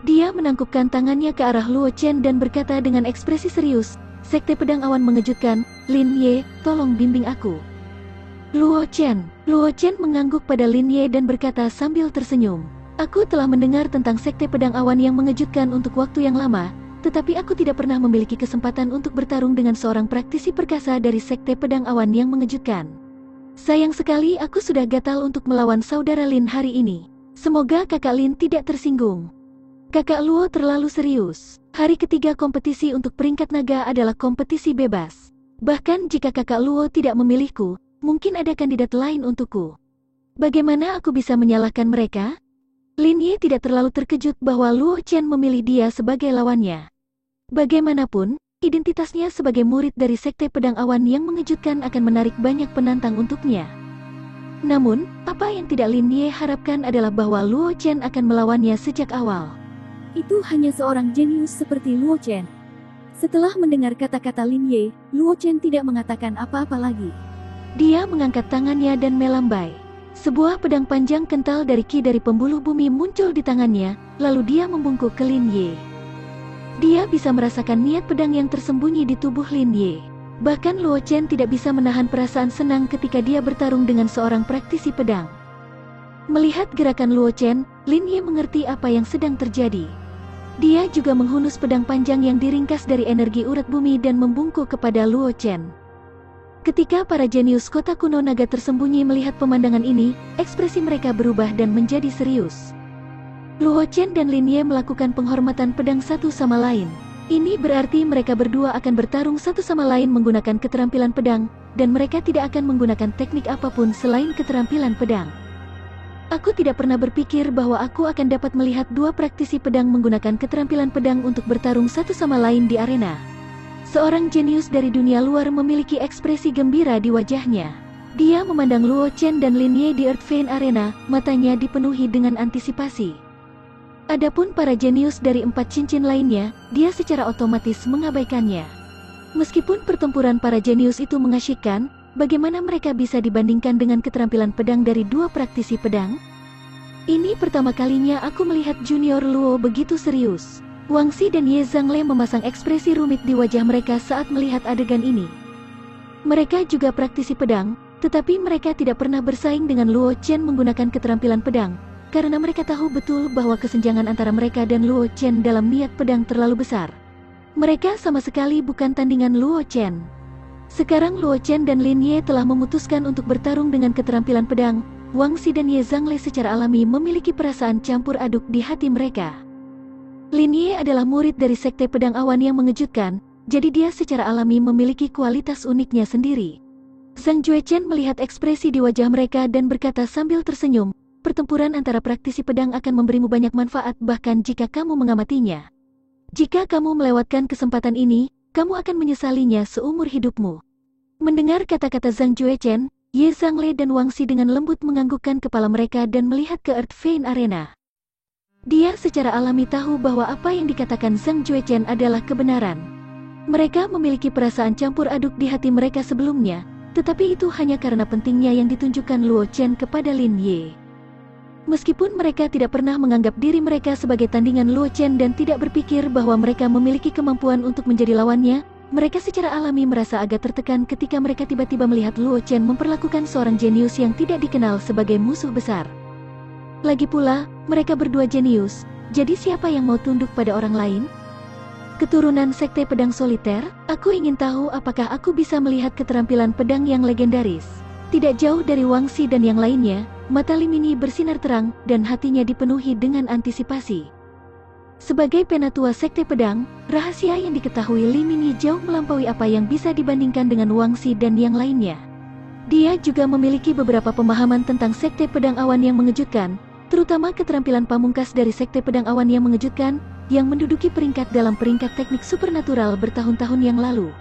Dia menangkupkan tangannya ke arah Luo Chen dan berkata dengan ekspresi serius, Sekte Pedang Awan mengejutkan, Lin Ye, tolong bimbing aku. Luo Chen mengangguk pada Lin Ye dan berkata sambil tersenyum, aku telah mendengar tentang Sekte Pedang Awan yang mengejutkan untuk waktu yang lama, tetapi aku tidak pernah memiliki kesempatan untuk bertarung dengan seorang praktisi perkasa dari Sekte Pedang Awan yang mengejutkan. Sayang sekali aku sudah gatal untuk melawan saudara Lin hari ini. Semoga kakak Lin tidak tersinggung. Kakak Luo terlalu serius. Hari ketiga kompetisi untuk peringkat naga adalah kompetisi bebas. Bahkan jika kakak Luo tidak memilihku, mungkin ada kandidat lain untukku. Bagaimana aku bisa menyalahkan mereka? Lin Ye tidak terlalu terkejut bahwa Luo Chen memilih dia sebagai lawannya. Bagaimanapun, identitasnya sebagai murid dari Sekte Pedang Awan yang mengejutkan akan menarik banyak penantang untuknya. Namun, apa yang tidak Lin Ye harapkan adalah bahwa Luo Chen akan melawannya sejak awal. Itu hanya seorang jenius seperti Luo Chen. Setelah mendengar kata-kata Lin Ye, Luo Chen tidak mengatakan apa-apa lagi. Dia mengangkat tangannya dan melambai. Sebuah pedang panjang kental dari ki dari pembuluh bumi muncul di tangannya, lalu dia membungkuk ke Lin Ye. Dia bisa merasakan niat pedang yang tersembunyi di tubuh Lin Ye. Bahkan Luo Chen tidak bisa menahan perasaan senang ketika dia bertarung dengan seorang praktisi pedang. Melihat gerakan Luo Chen, Lin Ye mengerti apa yang sedang terjadi. Dia juga menghunus pedang panjang yang diringkas dari energi urat bumi dan membungkuk kepada Luo Chen. Ketika para jenius kota kuno naga tersembunyi melihat pemandangan ini, ekspresi mereka berubah dan menjadi serius. Luo Chen dan Lin Ye melakukan penghormatan pedang satu sama lain. Ini berarti mereka berdua akan bertarung satu sama lain menggunakan keterampilan pedang, dan mereka tidak akan menggunakan teknik apapun selain keterampilan pedang. Aku tidak pernah berpikir bahwa aku akan dapat melihat dua praktisi pedang menggunakan keterampilan pedang untuk bertarung satu sama lain di arena. Seorang jenius dari dunia luar memiliki ekspresi gembira di wajahnya. Dia memandang Luo Chen dan Lin Ye di Earth Vein Arena, matanya dipenuhi dengan antisipasi. Adapun para jenius dari 4 cincin lainnya, dia secara otomatis mengabaikannya. Meskipun pertempuran para jenius itu mengasyikkan, bagaimana mereka bisa dibandingkan dengan keterampilan pedang dari dua praktisi pedang? Ini pertama kalinya aku melihat Junior Luo begitu serius. Wang Xi dan Ye Zhangle memasang ekspresi rumit di wajah mereka saat melihat adegan ini. Mereka juga praktisi pedang, tetapi mereka tidak pernah bersaing dengan Luo Chen menggunakan keterampilan pedang, karena mereka tahu betul bahwa kesenjangan antara mereka dan Luo Chen dalam niat pedang terlalu besar. Mereka sama sekali bukan tandingan Luo Chen. Sekarang Luo Chen dan Lin Ye telah memutuskan untuk bertarung dengan keterampilan pedang. Wang Xi dan Ye Zhangle secara alami memiliki perasaan campur aduk di hati mereka. Lin Ye adalah murid dari Sekte Pedang Awan yang mengejutkan, jadi dia secara alami memiliki kualitas uniknya sendiri. Zhang Juechen melihat ekspresi di wajah mereka dan berkata sambil tersenyum, pertempuran antara praktisi pedang akan memberimu banyak manfaat bahkan jika kamu mengamatinya. Jika kamu melewatkan kesempatan ini, kamu akan menyesalinya seumur hidupmu. Mendengar kata-kata Zhang Juechen, Ye Zhangle dan Wang Xi dengan lembut menganggukkan kepala mereka dan melihat ke Earth Vein Arena. Dia secara alami tahu bahwa apa yang dikatakan Zhang Juechen adalah kebenaran. Mereka memiliki perasaan campur aduk di hati mereka sebelumnya, tetapi itu hanya karena pentingnya yang ditunjukkan Luo Chen kepada Lin Ye. Meskipun mereka tidak pernah menganggap diri mereka sebagai tandingan Luo Chen dan tidak berpikir bahwa mereka memiliki kemampuan untuk menjadi lawannya, mereka secara alami merasa agak tertekan ketika mereka tiba-tiba melihat Luo Chen memperlakukan seorang jenius yang tidak dikenal sebagai musuh besar. Lagi pula, mereka berdua jenius, jadi siapa yang mau tunduk pada orang lain? Keturunan Sekte Pedang Soliter, aku ingin tahu apakah aku bisa melihat keterampilan pedang yang legendaris. Tidak jauh dari Wang Xi dan yang lainnya, mata Limini bersinar terang dan hatinya dipenuhi dengan antisipasi. Sebagai penatua Sekte Pedang, rahasia yang diketahui Limini jauh melampaui apa yang bisa dibandingkan dengan Wang Xi dan yang lainnya. Dia juga memiliki beberapa pemahaman tentang Sekte Pedang Awan yang mengejutkan, terutama keterampilan pamungkas dari Sekte Pedang Awan yang mengejutkan, yang menduduki peringkat dalam peringkat teknik supernatural bertahun-tahun yang lalu.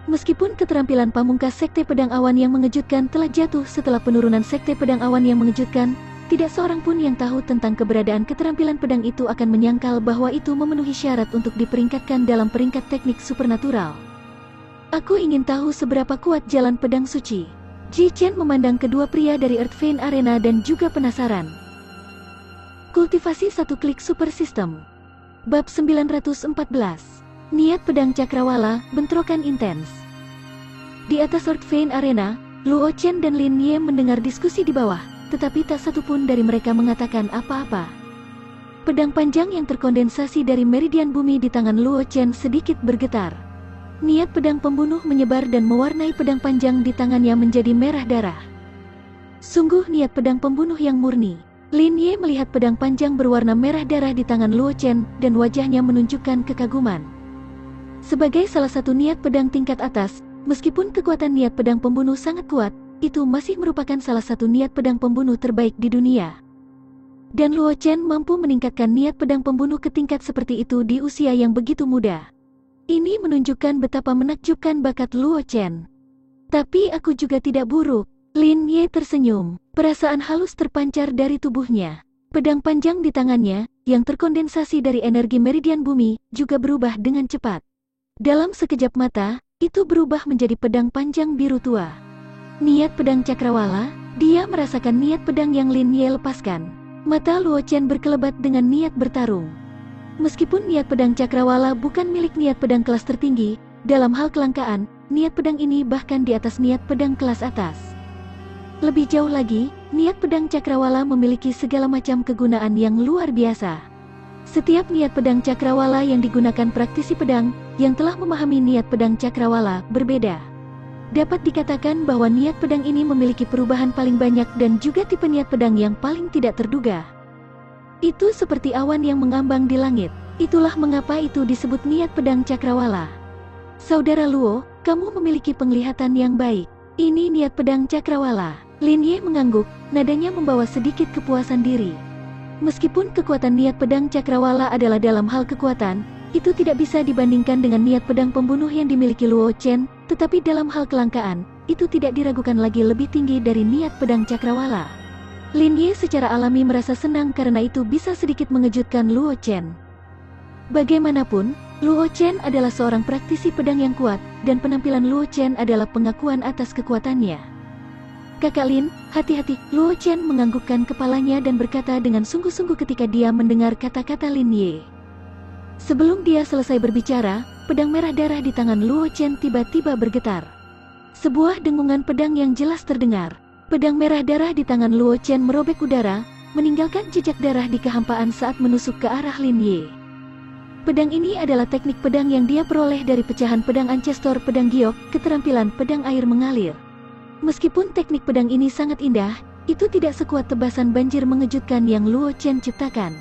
Meskipun keterampilan pamungkas Sekte Pedang Awan yang mengejutkan telah jatuh setelah penurunan Sekte Pedang Awan yang mengejutkan, tidak seorang pun yang tahu tentang keberadaan keterampilan pedang itu akan menyangkal bahwa itu memenuhi syarat untuk diperingkatkan dalam peringkat teknik supernatural. Aku ingin tahu seberapa kuat jalan pedang suci. Ji Chen memandang kedua pria dari Earth Vein Arena dan juga penasaran. Kultivasi satu klik super system. Bab 914. Niat pedang cakrawala, bentrokan intens. Di atas Earth Vein Arena, Luo Chen dan Lin Ye mendengar diskusi di bawah, tetapi tak satu pun dari mereka mengatakan apa-apa. Pedang panjang yang terkondensasi dari meridian bumi di tangan Luo Chen sedikit bergetar. Niat pedang pembunuh menyebar dan mewarnai pedang panjang di tangannya menjadi merah darah. Sungguh niat pedang pembunuh yang murni. Lin Ye melihat pedang panjang berwarna merah darah di tangan Luo Chen dan wajahnya menunjukkan kekaguman. Sebagai salah satu niat pedang tingkat atas, meskipun kekuatan niat pedang pembunuh sangat kuat, itu masih merupakan salah satu niat pedang pembunuh terbaik di dunia. Dan Luo Chen mampu meningkatkan niat pedang pembunuh ke tingkat seperti itu di usia yang begitu muda. Ini menunjukkan betapa menakjubkan bakat Luo Chen. Tapi aku juga tidak buruk. Lin Ye tersenyum, perasaan halus terpancar dari tubuhnya. Pedang panjang di tangannya, yang terkondensasi dari energi meridian bumi, juga berubah dengan cepat. Dalam sekejap mata, itu berubah menjadi pedang panjang biru tua. Niat pedang cakrawala, dia merasakan niat pedang yang Lin Ye lepaskan. Mata Luo Chen berkelebat dengan niat bertarung. Meskipun niat pedang cakrawala bukan milik niat pedang kelas tertinggi, dalam hal kelangkaan, niat pedang ini bahkan di atas niat pedang kelas atas. Lebih jauh lagi, niat pedang cakrawala memiliki segala macam kegunaan yang luar biasa. Setiap niat pedang cakrawala yang digunakan praktisi pedang, yang telah memahami niat pedang cakrawala, berbeda. Dapat dikatakan bahwa niat pedang ini memiliki perubahan paling banyak dan juga tipe niat pedang yang paling tidak terduga. Itu seperti awan yang mengambang di langit. Itulah mengapa itu disebut niat pedang cakrawala. Saudara Luo, kamu memiliki penglihatan yang baik. Ini niat pedang cakrawala. Lin Ye mengangguk, nadanya membawa sedikit kepuasan diri. Meskipun kekuatan niat pedang cakrawala adalah dalam hal kekuatan, itu tidak bisa dibandingkan dengan niat pedang pembunuh yang dimiliki Luo Chen, tetapi dalam hal kelangkaan, itu tidak diragukan lagi lebih tinggi dari niat pedang cakrawala. Lin Ye secara alami merasa senang karena itu bisa sedikit mengejutkan Luo Chen. Bagaimanapun, Luo Chen adalah seorang praktisi pedang yang kuat, dan penampilan Luo Chen adalah pengakuan atas kekuatannya. Kakak Lin, hati-hati, Luo Chen menganggukkan kepalanya dan berkata dengan sungguh-sungguh ketika dia mendengar kata-kata Lin Ye. Sebelum dia selesai berbicara, pedang merah darah di tangan Luo Chen tiba-tiba bergetar. Sebuah dengungan pedang yang jelas terdengar. Pedang merah darah di tangan Luo Chen merobek udara, meninggalkan jejak darah di kehampaan saat menusuk ke arah Lin Ye. Pedang ini adalah teknik pedang yang dia peroleh dari pecahan pedang Ancestor Pedang Giok, keterampilan pedang air mengalir. Meskipun teknik pedang ini sangat indah, itu tidak sekuat tebasan banjir mengejutkan yang Luo Chen ciptakan.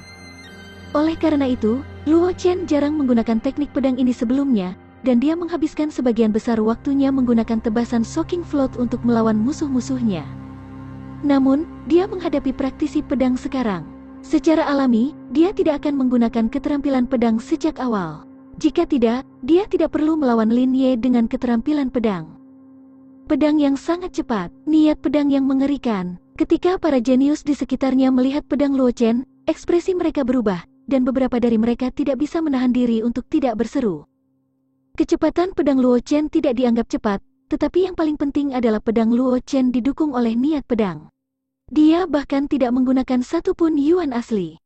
Oleh karena itu, Luo Chen jarang menggunakan teknik pedang ini sebelumnya, dan dia menghabiskan sebagian besar waktunya menggunakan tebasan Shocking Float untuk melawan musuh-musuhnya. Namun, dia menghadapi praktisi pedang sekarang. Secara alami, dia tidak akan menggunakan keterampilan pedang sejak awal. Jika tidak, dia tidak perlu melawan Lin Ye dengan keterampilan pedang. Pedang yang sangat cepat, niat pedang yang mengerikan. Ketika para jenius di sekitarnya melihat pedang Luo Chen, ekspresi mereka berubah, dan beberapa dari mereka tidak bisa menahan diri untuk tidak berseru. Kecepatan pedang Luo Chen tidak dianggap cepat, tetapi yang paling penting adalah pedang Luo Chen didukung oleh niat pedang. Dia bahkan tidak menggunakan satu pun yuan asli.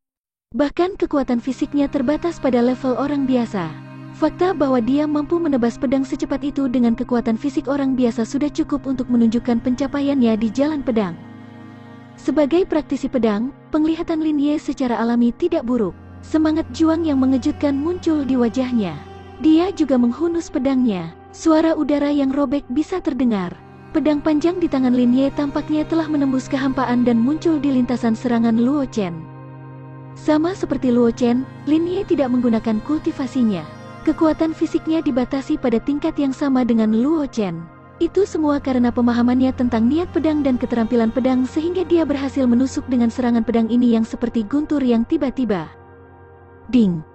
Bahkan kekuatan fisiknya terbatas pada level orang biasa. Fakta bahwa dia mampu menebas pedang secepat itu dengan kekuatan fisik orang biasa sudah cukup untuk menunjukkan pencapaiannya di jalan pedang. Sebagai praktisi pedang, penglihatan Lin Ye secara alami tidak buruk. Semangat juang yang mengejutkan muncul di wajahnya. Dia juga menghunus pedangnya. Suara udara yang robek bisa terdengar. Pedang panjang di tangan Lin Ye tampaknya telah menembus kehampaan dan muncul di lintasan serangan Luo Chen. Sama seperti Luo Chen, Lin Ye tidak menggunakan kultivasinya. Kekuatan fisiknya dibatasi pada tingkat yang sama dengan Luo Chen. Itu semua karena pemahamannya tentang niat pedang dan keterampilan pedang sehingga dia berhasil menusuk dengan serangan pedang ini yang seperti guntur yang tiba-tiba. Ding!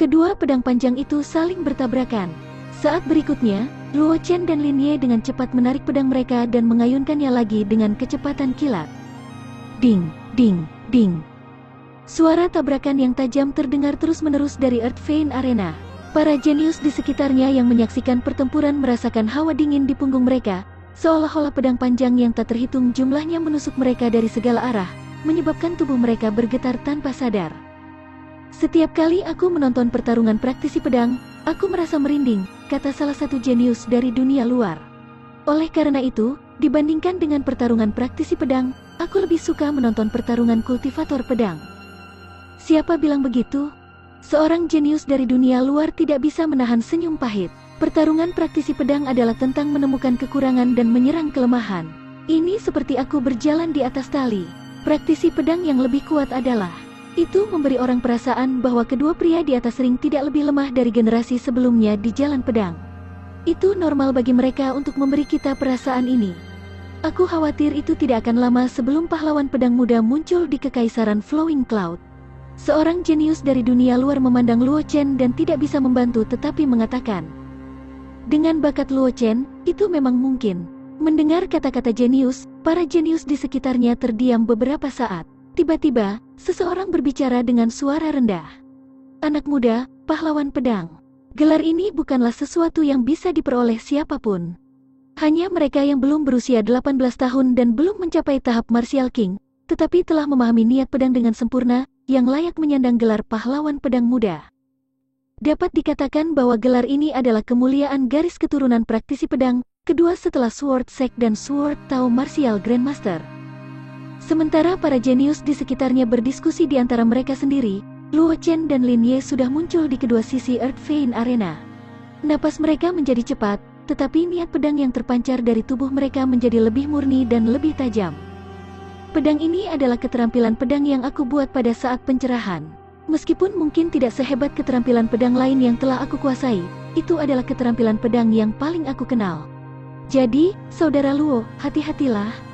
Kedua pedang panjang itu saling bertabrakan. Saat berikutnya, Luo Chen dan Lin Ye dengan cepat menarik pedang mereka dan mengayunkannya lagi dengan kecepatan kilat. Ding! Ding! Ding! Suara tabrakan yang tajam terdengar terus-menerus dari Earth Vein Arena. Para jenius di sekitarnya yang menyaksikan pertempuran merasakan hawa dingin di punggung mereka, seolah-olah pedang panjang yang tak terhitung jumlahnya menusuk mereka dari segala arah, menyebabkan tubuh mereka bergetar tanpa sadar. Setiap kali aku menonton pertarungan praktisi pedang, aku merasa merinding, kata salah satu jenius dari dunia luar. Oleh karena itu, dibandingkan dengan pertarungan praktisi pedang, aku lebih suka menonton pertarungan kultivator pedang. Siapa bilang begitu? Seorang jenius dari dunia luar tidak bisa menahan senyum pahit. Pertarungan praktisi pedang adalah tentang menemukan kekurangan dan menyerang kelemahan. Ini seperti aku berjalan di atas tali. Praktisi pedang yang lebih kuat adalah itu memberi orang perasaan bahwa kedua pria di atas ring tidak lebih lemah dari generasi sebelumnya di jalan pedang. Itu normal bagi mereka untuk memberi kita perasaan ini. Aku khawatir itu tidak akan lama sebelum pahlawan pedang muda muncul di kekaisaran Flowing Cloud. Seorang jenius dari dunia luar memandang Luo Chen dan tidak bisa membantu tetapi mengatakan, dengan bakat Luo Chen, itu memang mungkin. Mendengar kata-kata jenius, para jenius di sekitarnya terdiam beberapa saat. Tiba-tiba, seseorang berbicara dengan suara rendah. Anak muda, pahlawan pedang. Gelar ini bukanlah sesuatu yang bisa diperoleh siapapun. Hanya mereka yang belum berusia 18 tahun dan belum mencapai tahap Martial King, tetapi telah memahami niat pedang dengan sempurna, yang layak menyandang gelar pahlawan pedang muda. Dapat dikatakan bahwa gelar ini adalah kemuliaan garis keturunan praktisi pedang, kedua setelah Sword Sek dan Sword Tao Martial Grandmaster. Sementara para jenius di sekitarnya berdiskusi di antara mereka sendiri, Luo Chen dan Lin Ye sudah muncul di kedua sisi Earth Vein Arena. Napas mereka menjadi cepat, tetapi niat pedang yang terpancar dari tubuh mereka menjadi lebih murni dan lebih tajam. Pedang ini adalah keterampilan pedang yang aku buat pada saat pencerahan. Meskipun mungkin tidak sehebat keterampilan pedang lain yang telah aku kuasai, itu adalah keterampilan pedang yang paling aku kenal. Jadi, saudara Luo, hati-hatilah.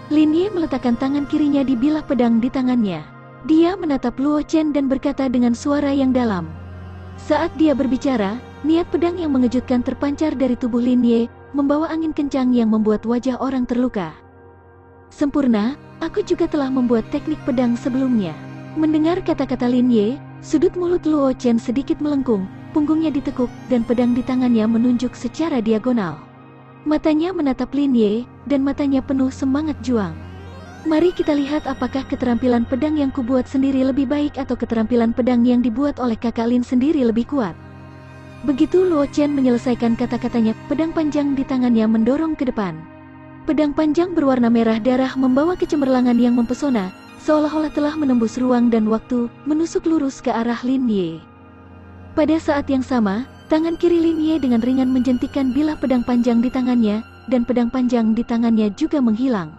Lin Ye meletakkan tangan kirinya di bilah pedang di tangannya. Dia menatap Luo Chen dan berkata dengan suara yang dalam. Saat dia berbicara, niat pedang yang mengejutkan terpancar dari tubuh Lin Ye, membawa angin kencang yang membuat wajah orang terluka. Sempurna, aku juga telah membuat teknik pedang sebelumnya. Mendengar kata-kata Lin Ye, sudut mulut Luo Chen sedikit melengkung, punggungnya ditekuk, dan pedang di tangannya menunjuk secara diagonal. Matanya menatap Lin Ye, dan matanya penuh semangat juang. Mari kita lihat apakah keterampilan pedang yang kubuat sendiri lebih baik atau keterampilan pedang yang dibuat oleh kakak Lin sendiri lebih kuat. Begitu Luo Chen menyelesaikan kata-katanya, pedang panjang di tangannya mendorong ke depan. Pedang panjang berwarna merah darah membawa kecemerlangan yang mempesona, seolah-olah telah menembus ruang dan waktu, menusuk lurus ke arah Lin Ye. Pada saat yang sama, tangan kiri Lin Ye dengan ringan menjentikkan bilah pedang panjang di tangannya, dan pedang panjang di tangannya juga menghilang.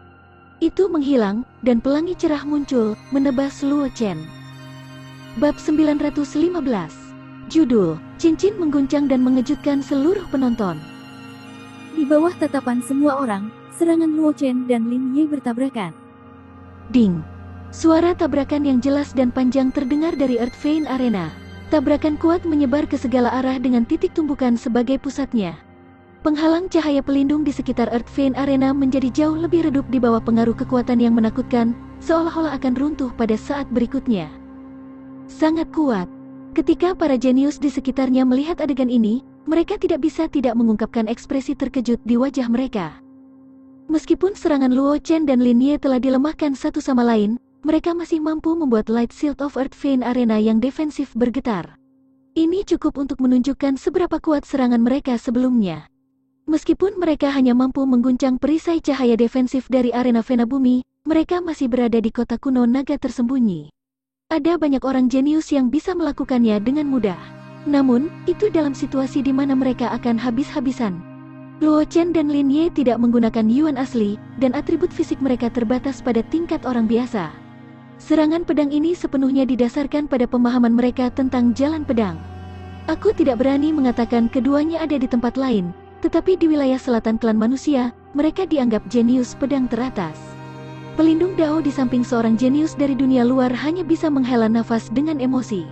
Itu menghilang, dan pelangi cerah muncul, menebas Luo Chen. Bab 915. Judul, Cincin Mengguncang dan Mengejutkan Seluruh Penonton. Di bawah tatapan semua orang, serangan Luo Chen dan Lin Ye bertabrakan. Ding! Suara tabrakan yang jelas dan panjang terdengar dari Earth Vein Arena. Tabrakan kuat menyebar ke segala arah dengan titik tumbukan sebagai pusatnya. Penghalang cahaya pelindung di sekitar Earth Vein Arena menjadi jauh lebih redup di bawah pengaruh kekuatan yang menakutkan, seolah-olah akan runtuh pada saat berikutnya. Sangat kuat. Ketika para jenius di sekitarnya melihat adegan ini, mereka tidak bisa tidak mengungkapkan ekspresi terkejut di wajah mereka. Meskipun serangan Luo Chen dan Lin Ye telah dilemahkan satu sama lain, mereka masih mampu membuat Light Shield of Earth Vein Arena yang defensif bergetar. Ini cukup untuk menunjukkan seberapa kuat serangan mereka sebelumnya. Meskipun mereka hanya mampu mengguncang perisai cahaya defensif dari arena Vena Bumi, mereka masih berada di kota kuno naga tersembunyi. Ada banyak orang jenius yang bisa melakukannya dengan mudah. Namun, itu dalam situasi di mana mereka akan habis-habisan. Luo Chen dan Lin Ye tidak menggunakan Yuan asli, dan atribut fisik mereka terbatas pada tingkat orang biasa. Serangan pedang ini sepenuhnya didasarkan pada pemahaman mereka tentang jalan pedang. Aku tidak berani mengatakan keduanya ada di tempat lain, tetapi di wilayah selatan klan manusia, mereka dianggap jenius pedang teratas. Pelindung Dao di samping seorang jenius dari dunia luar hanya bisa menghela nafas dengan emosi.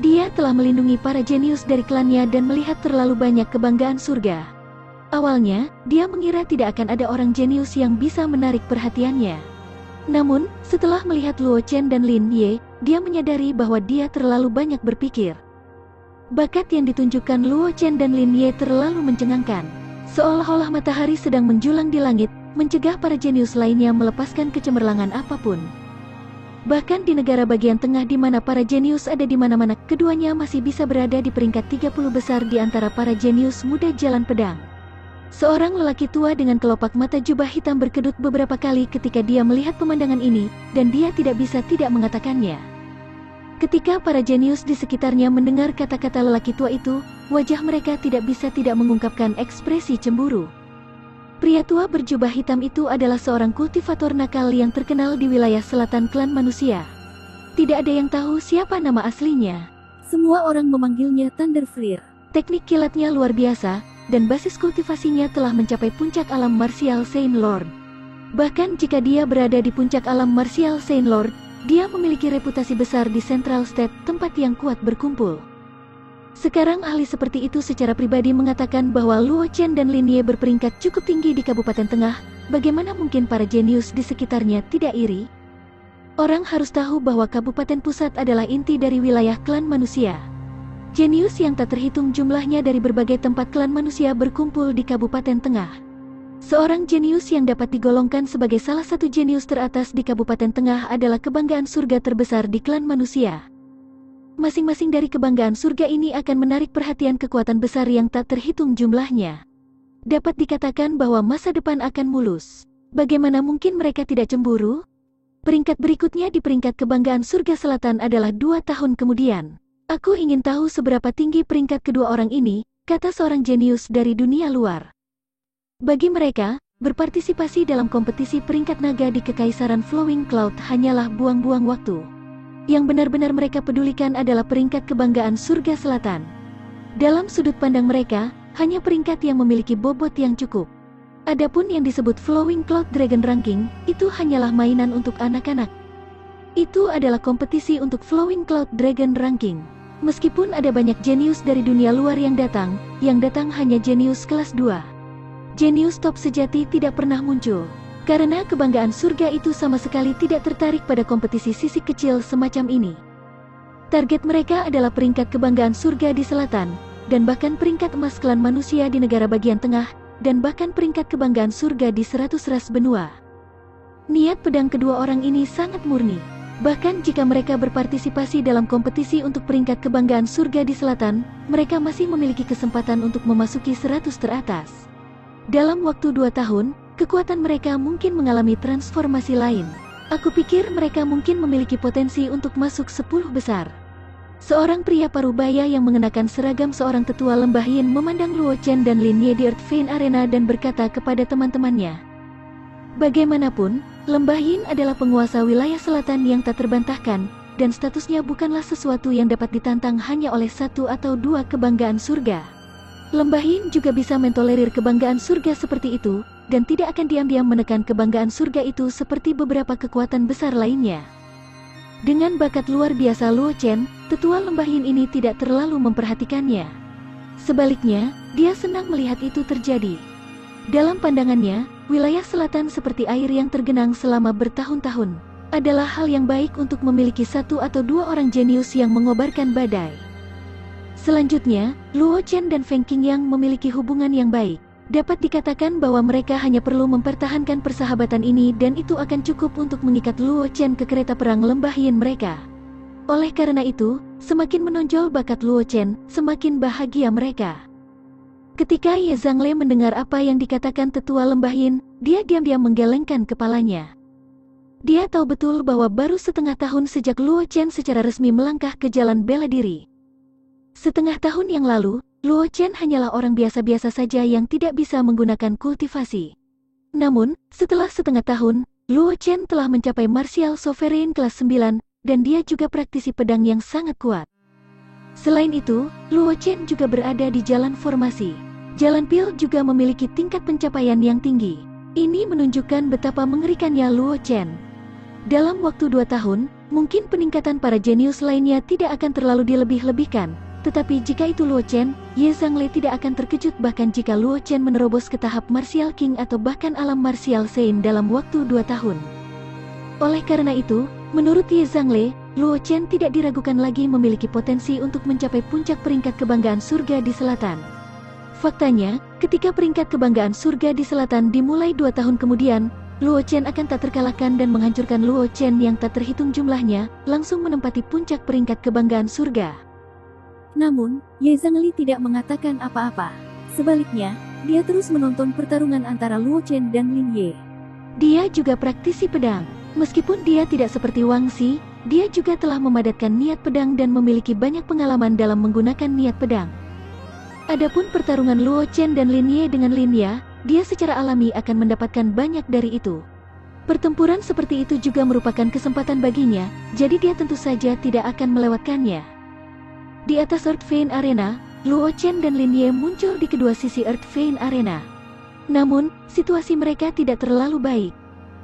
Dia telah melindungi para jenius dari klannya dan melihat terlalu banyak kebanggaan surga. Awalnya, dia mengira tidak akan ada orang jenius yang bisa menarik perhatiannya. Namun, setelah melihat Luo Chen dan Lin Ye, dia menyadari bahwa dia terlalu banyak berpikir. Bakat yang ditunjukkan Luo Chen dan Lin Ye terlalu mencengangkan. Seolah-olah matahari sedang menjulang di langit, mencegah para jenius lainnya melepaskan kecemerlangan apapun. Bahkan di negara bagian tengah di mana para jenius ada di mana-mana, keduanya masih bisa berada di peringkat 30 besar di antara para jenius muda jalan pedang. Seorang lelaki tua dengan kelopak mata jubah hitam berkedut beberapa kali ketika dia melihat pemandangan ini, dan dia tidak bisa tidak mengatakannya. Ketika para jenius di sekitarnya mendengar kata-kata lelaki tua itu, wajah mereka tidak bisa tidak mengungkapkan ekspresi cemburu. Pria tua berjubah hitam itu adalah seorang kultivator nakal yang terkenal di wilayah selatan klan manusia. Tidak ada yang tahu siapa nama aslinya. Semua orang memanggilnya Thunder Flare. Teknik kilatnya luar biasa, dan basis kultivasinya telah mencapai puncak alam martial Saint Lord. Bahkan jika dia berada di puncak alam martial Saint Lord, dia memiliki reputasi besar di Central State, tempat yang kuat berkumpul. Sekarang ahli seperti itu secara pribadi mengatakan bahwa Luo Chen dan Lin Ye berperingkat cukup tinggi di Kabupaten Tengah. Bagaimana mungkin para jenius di sekitarnya tidak iri? Orang harus tahu bahwa Kabupaten Pusat adalah inti dari wilayah klan manusia. Jenius yang tak terhitung jumlahnya dari berbagai tempat klan manusia berkumpul di Kabupaten Tengah. Seorang jenius yang dapat digolongkan sebagai salah satu jenius teratas di Kabupaten Tengah adalah kebanggaan surga terbesar di klan manusia. Masing-masing dari kebanggaan surga ini akan menarik perhatian kekuatan besar yang tak terhitung jumlahnya. Dapat dikatakan bahwa masa depan akan mulus. Bagaimana mungkin mereka tidak cemburu? Peringkat berikutnya di peringkat kebanggaan surga selatan adalah 2 tahun kemudian. Aku ingin tahu seberapa tinggi peringkat kedua orang ini, kata seorang jenius dari dunia luar. Bagi mereka, berpartisipasi dalam kompetisi peringkat naga di Kekaisaran Flowing Cloud hanyalah buang-buang waktu. Yang benar-benar mereka pedulikan adalah peringkat kebanggaan surga selatan. Dalam sudut pandang mereka, hanya peringkat yang memiliki bobot yang cukup. Adapun yang disebut Flowing Cloud Dragon Ranking, itu hanyalah mainan untuk anak-anak. Itu adalah kompetisi untuk Flowing Cloud Dragon Ranking. Meskipun ada banyak jenius dari dunia luar yang datang hanya jenius kelas 2. Jenius top sejati tidak pernah muncul, karena kebanggaan surga itu sama sekali tidak tertarik pada kompetisi sisik kecil semacam ini. Target mereka adalah peringkat kebanggaan surga di selatan, dan bahkan peringkat emas klan manusia di negara bagian tengah, dan bahkan peringkat kebanggaan surga di 100 ras benua. Niat pedang kedua orang ini sangat murni. Bahkan jika mereka berpartisipasi dalam kompetisi untuk peringkat kebanggaan surga di selatan, mereka masih memiliki kesempatan untuk memasuki 100 teratas. Dalam waktu 2 tahun, kekuatan mereka mungkin mengalami transformasi lain. Aku pikir mereka mungkin memiliki potensi untuk masuk 10 besar. Seorang pria parubaya yang mengenakan seragam seorang tetua lembah Yin memandang Luo Chen dan Lin Ye di Earth Vein Arena dan berkata kepada teman-temannya, "Bagaimanapun, Lembah Yin adalah penguasa wilayah selatan yang tak terbantahkan, dan statusnya bukanlah sesuatu yang dapat ditantang hanya oleh 1 atau 2 kebanggaan surga. Lembah Yin juga bisa mentolerir kebanggaan surga seperti itu, dan tidak akan diam-diam menekan kebanggaan surga itu seperti beberapa kekuatan besar lainnya." Dengan bakat luar biasa Luo Chen, tetua Lembah Yin ini tidak terlalu memperhatikannya. Sebaliknya, dia senang melihat itu terjadi. Dalam pandangannya, wilayah selatan seperti air yang tergenang selama bertahun-tahun adalah hal yang baik untuk memiliki 1 atau 2 orang jenius yang mengobarkan badai. Selanjutnya, Luo Chen dan Feng Qingyang memiliki hubungan yang baik. Dapat dikatakan bahwa mereka hanya perlu mempertahankan persahabatan ini dan itu akan cukup untuk mengikat Luo Chen ke kereta perang Lembah Yin mereka. Oleh karena itu, semakin menonjol bakat Luo Chen, semakin bahagia mereka. Ketika Ye Zhangle mendengar apa yang dikatakan tetua Lembah Yin, dia diam-diam menggelengkan kepalanya. Dia tahu betul bahwa baru setengah tahun sejak Luo Chen secara resmi melangkah ke jalan bela diri. Setengah tahun yang lalu, Luo Chen hanyalah orang biasa-biasa saja yang tidak bisa menggunakan kultivasi. Namun, setelah setengah tahun, Luo Chen telah mencapai Martial Sovereign kelas 9, dan dia juga praktisi pedang yang sangat kuat. Selain itu, Luo Chen juga berada di jalan formasi. Jalan pil juga memiliki tingkat pencapaian yang tinggi. Ini menunjukkan betapa mengerikannya Luo Chen. Dalam waktu 2 tahun, mungkin peningkatan para jenius lainnya tidak akan terlalu dilebih-lebihkan. Tetapi jika itu Luo Chen, Ye Zhangle tidak akan terkejut bahkan jika Luo Chen menerobos ke tahap Martial King atau bahkan alam Martial Saint dalam waktu 2 tahun. Oleh karena itu, menurut Ye Zhangle, Luo Chen tidak diragukan lagi memiliki potensi untuk mencapai puncak peringkat kebanggaan surga di selatan. Faktanya, ketika peringkat kebanggaan surga di selatan dimulai 2 tahun kemudian, Luo Chen akan tak terkalahkan dan menghancurkan Luo Chen yang tak terhitung jumlahnya, langsung menempati puncak peringkat kebanggaan surga. Namun, Ye Zhangle tidak mengatakan apa-apa. Sebaliknya, dia terus menonton pertarungan antara Luo Chen dan Lin Ye. Dia juga praktisi pedang. Meskipun dia tidak seperti Wang Xi, dia juga telah memadatkan niat pedang dan memiliki banyak pengalaman dalam menggunakan niat pedang. Adapun pertarungan Luo Chen dan Lin Ye dengan Lin Ya, dia secara alami akan mendapatkan banyak dari itu. Pertempuran seperti itu juga merupakan kesempatan baginya, jadi dia tentu saja tidak akan melewatkannya. Di atas Earth Vein Arena, Luo Chen dan Lin Ye muncul di kedua sisi Earth Vein Arena. Namun, situasi mereka tidak terlalu baik.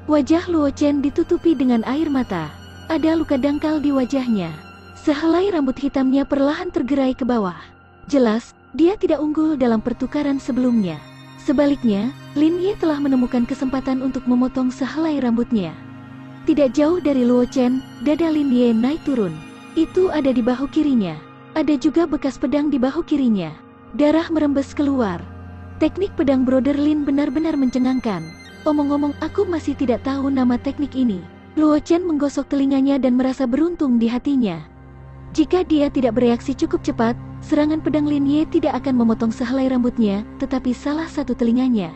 Wajah Luo Chen ditutupi dengan air mata. Ada luka dangkal di wajahnya. Sehelai rambut hitamnya perlahan tergerai ke bawah. Jelas, dia tidak unggul dalam pertukaran sebelumnya. Sebaliknya, Lin Ye telah menemukan kesempatan untuk memotong sehelai rambutnya. Tidak jauh dari Luo Chen, dada Lin Ye naik turun. Itu ada di bahu kirinya. Ada juga bekas pedang di bahu kirinya. Darah merembes keluar. Teknik pedang Brother Lin benar-benar mencengangkan. Omong-omong, aku masih tidak tahu nama teknik ini. Luo Chen menggosok telinganya dan merasa beruntung di hatinya. Jika dia tidak bereaksi cukup cepat, serangan pedang Lin Ye tidak akan memotong sehelai rambutnya, tetapi salah satu telinganya.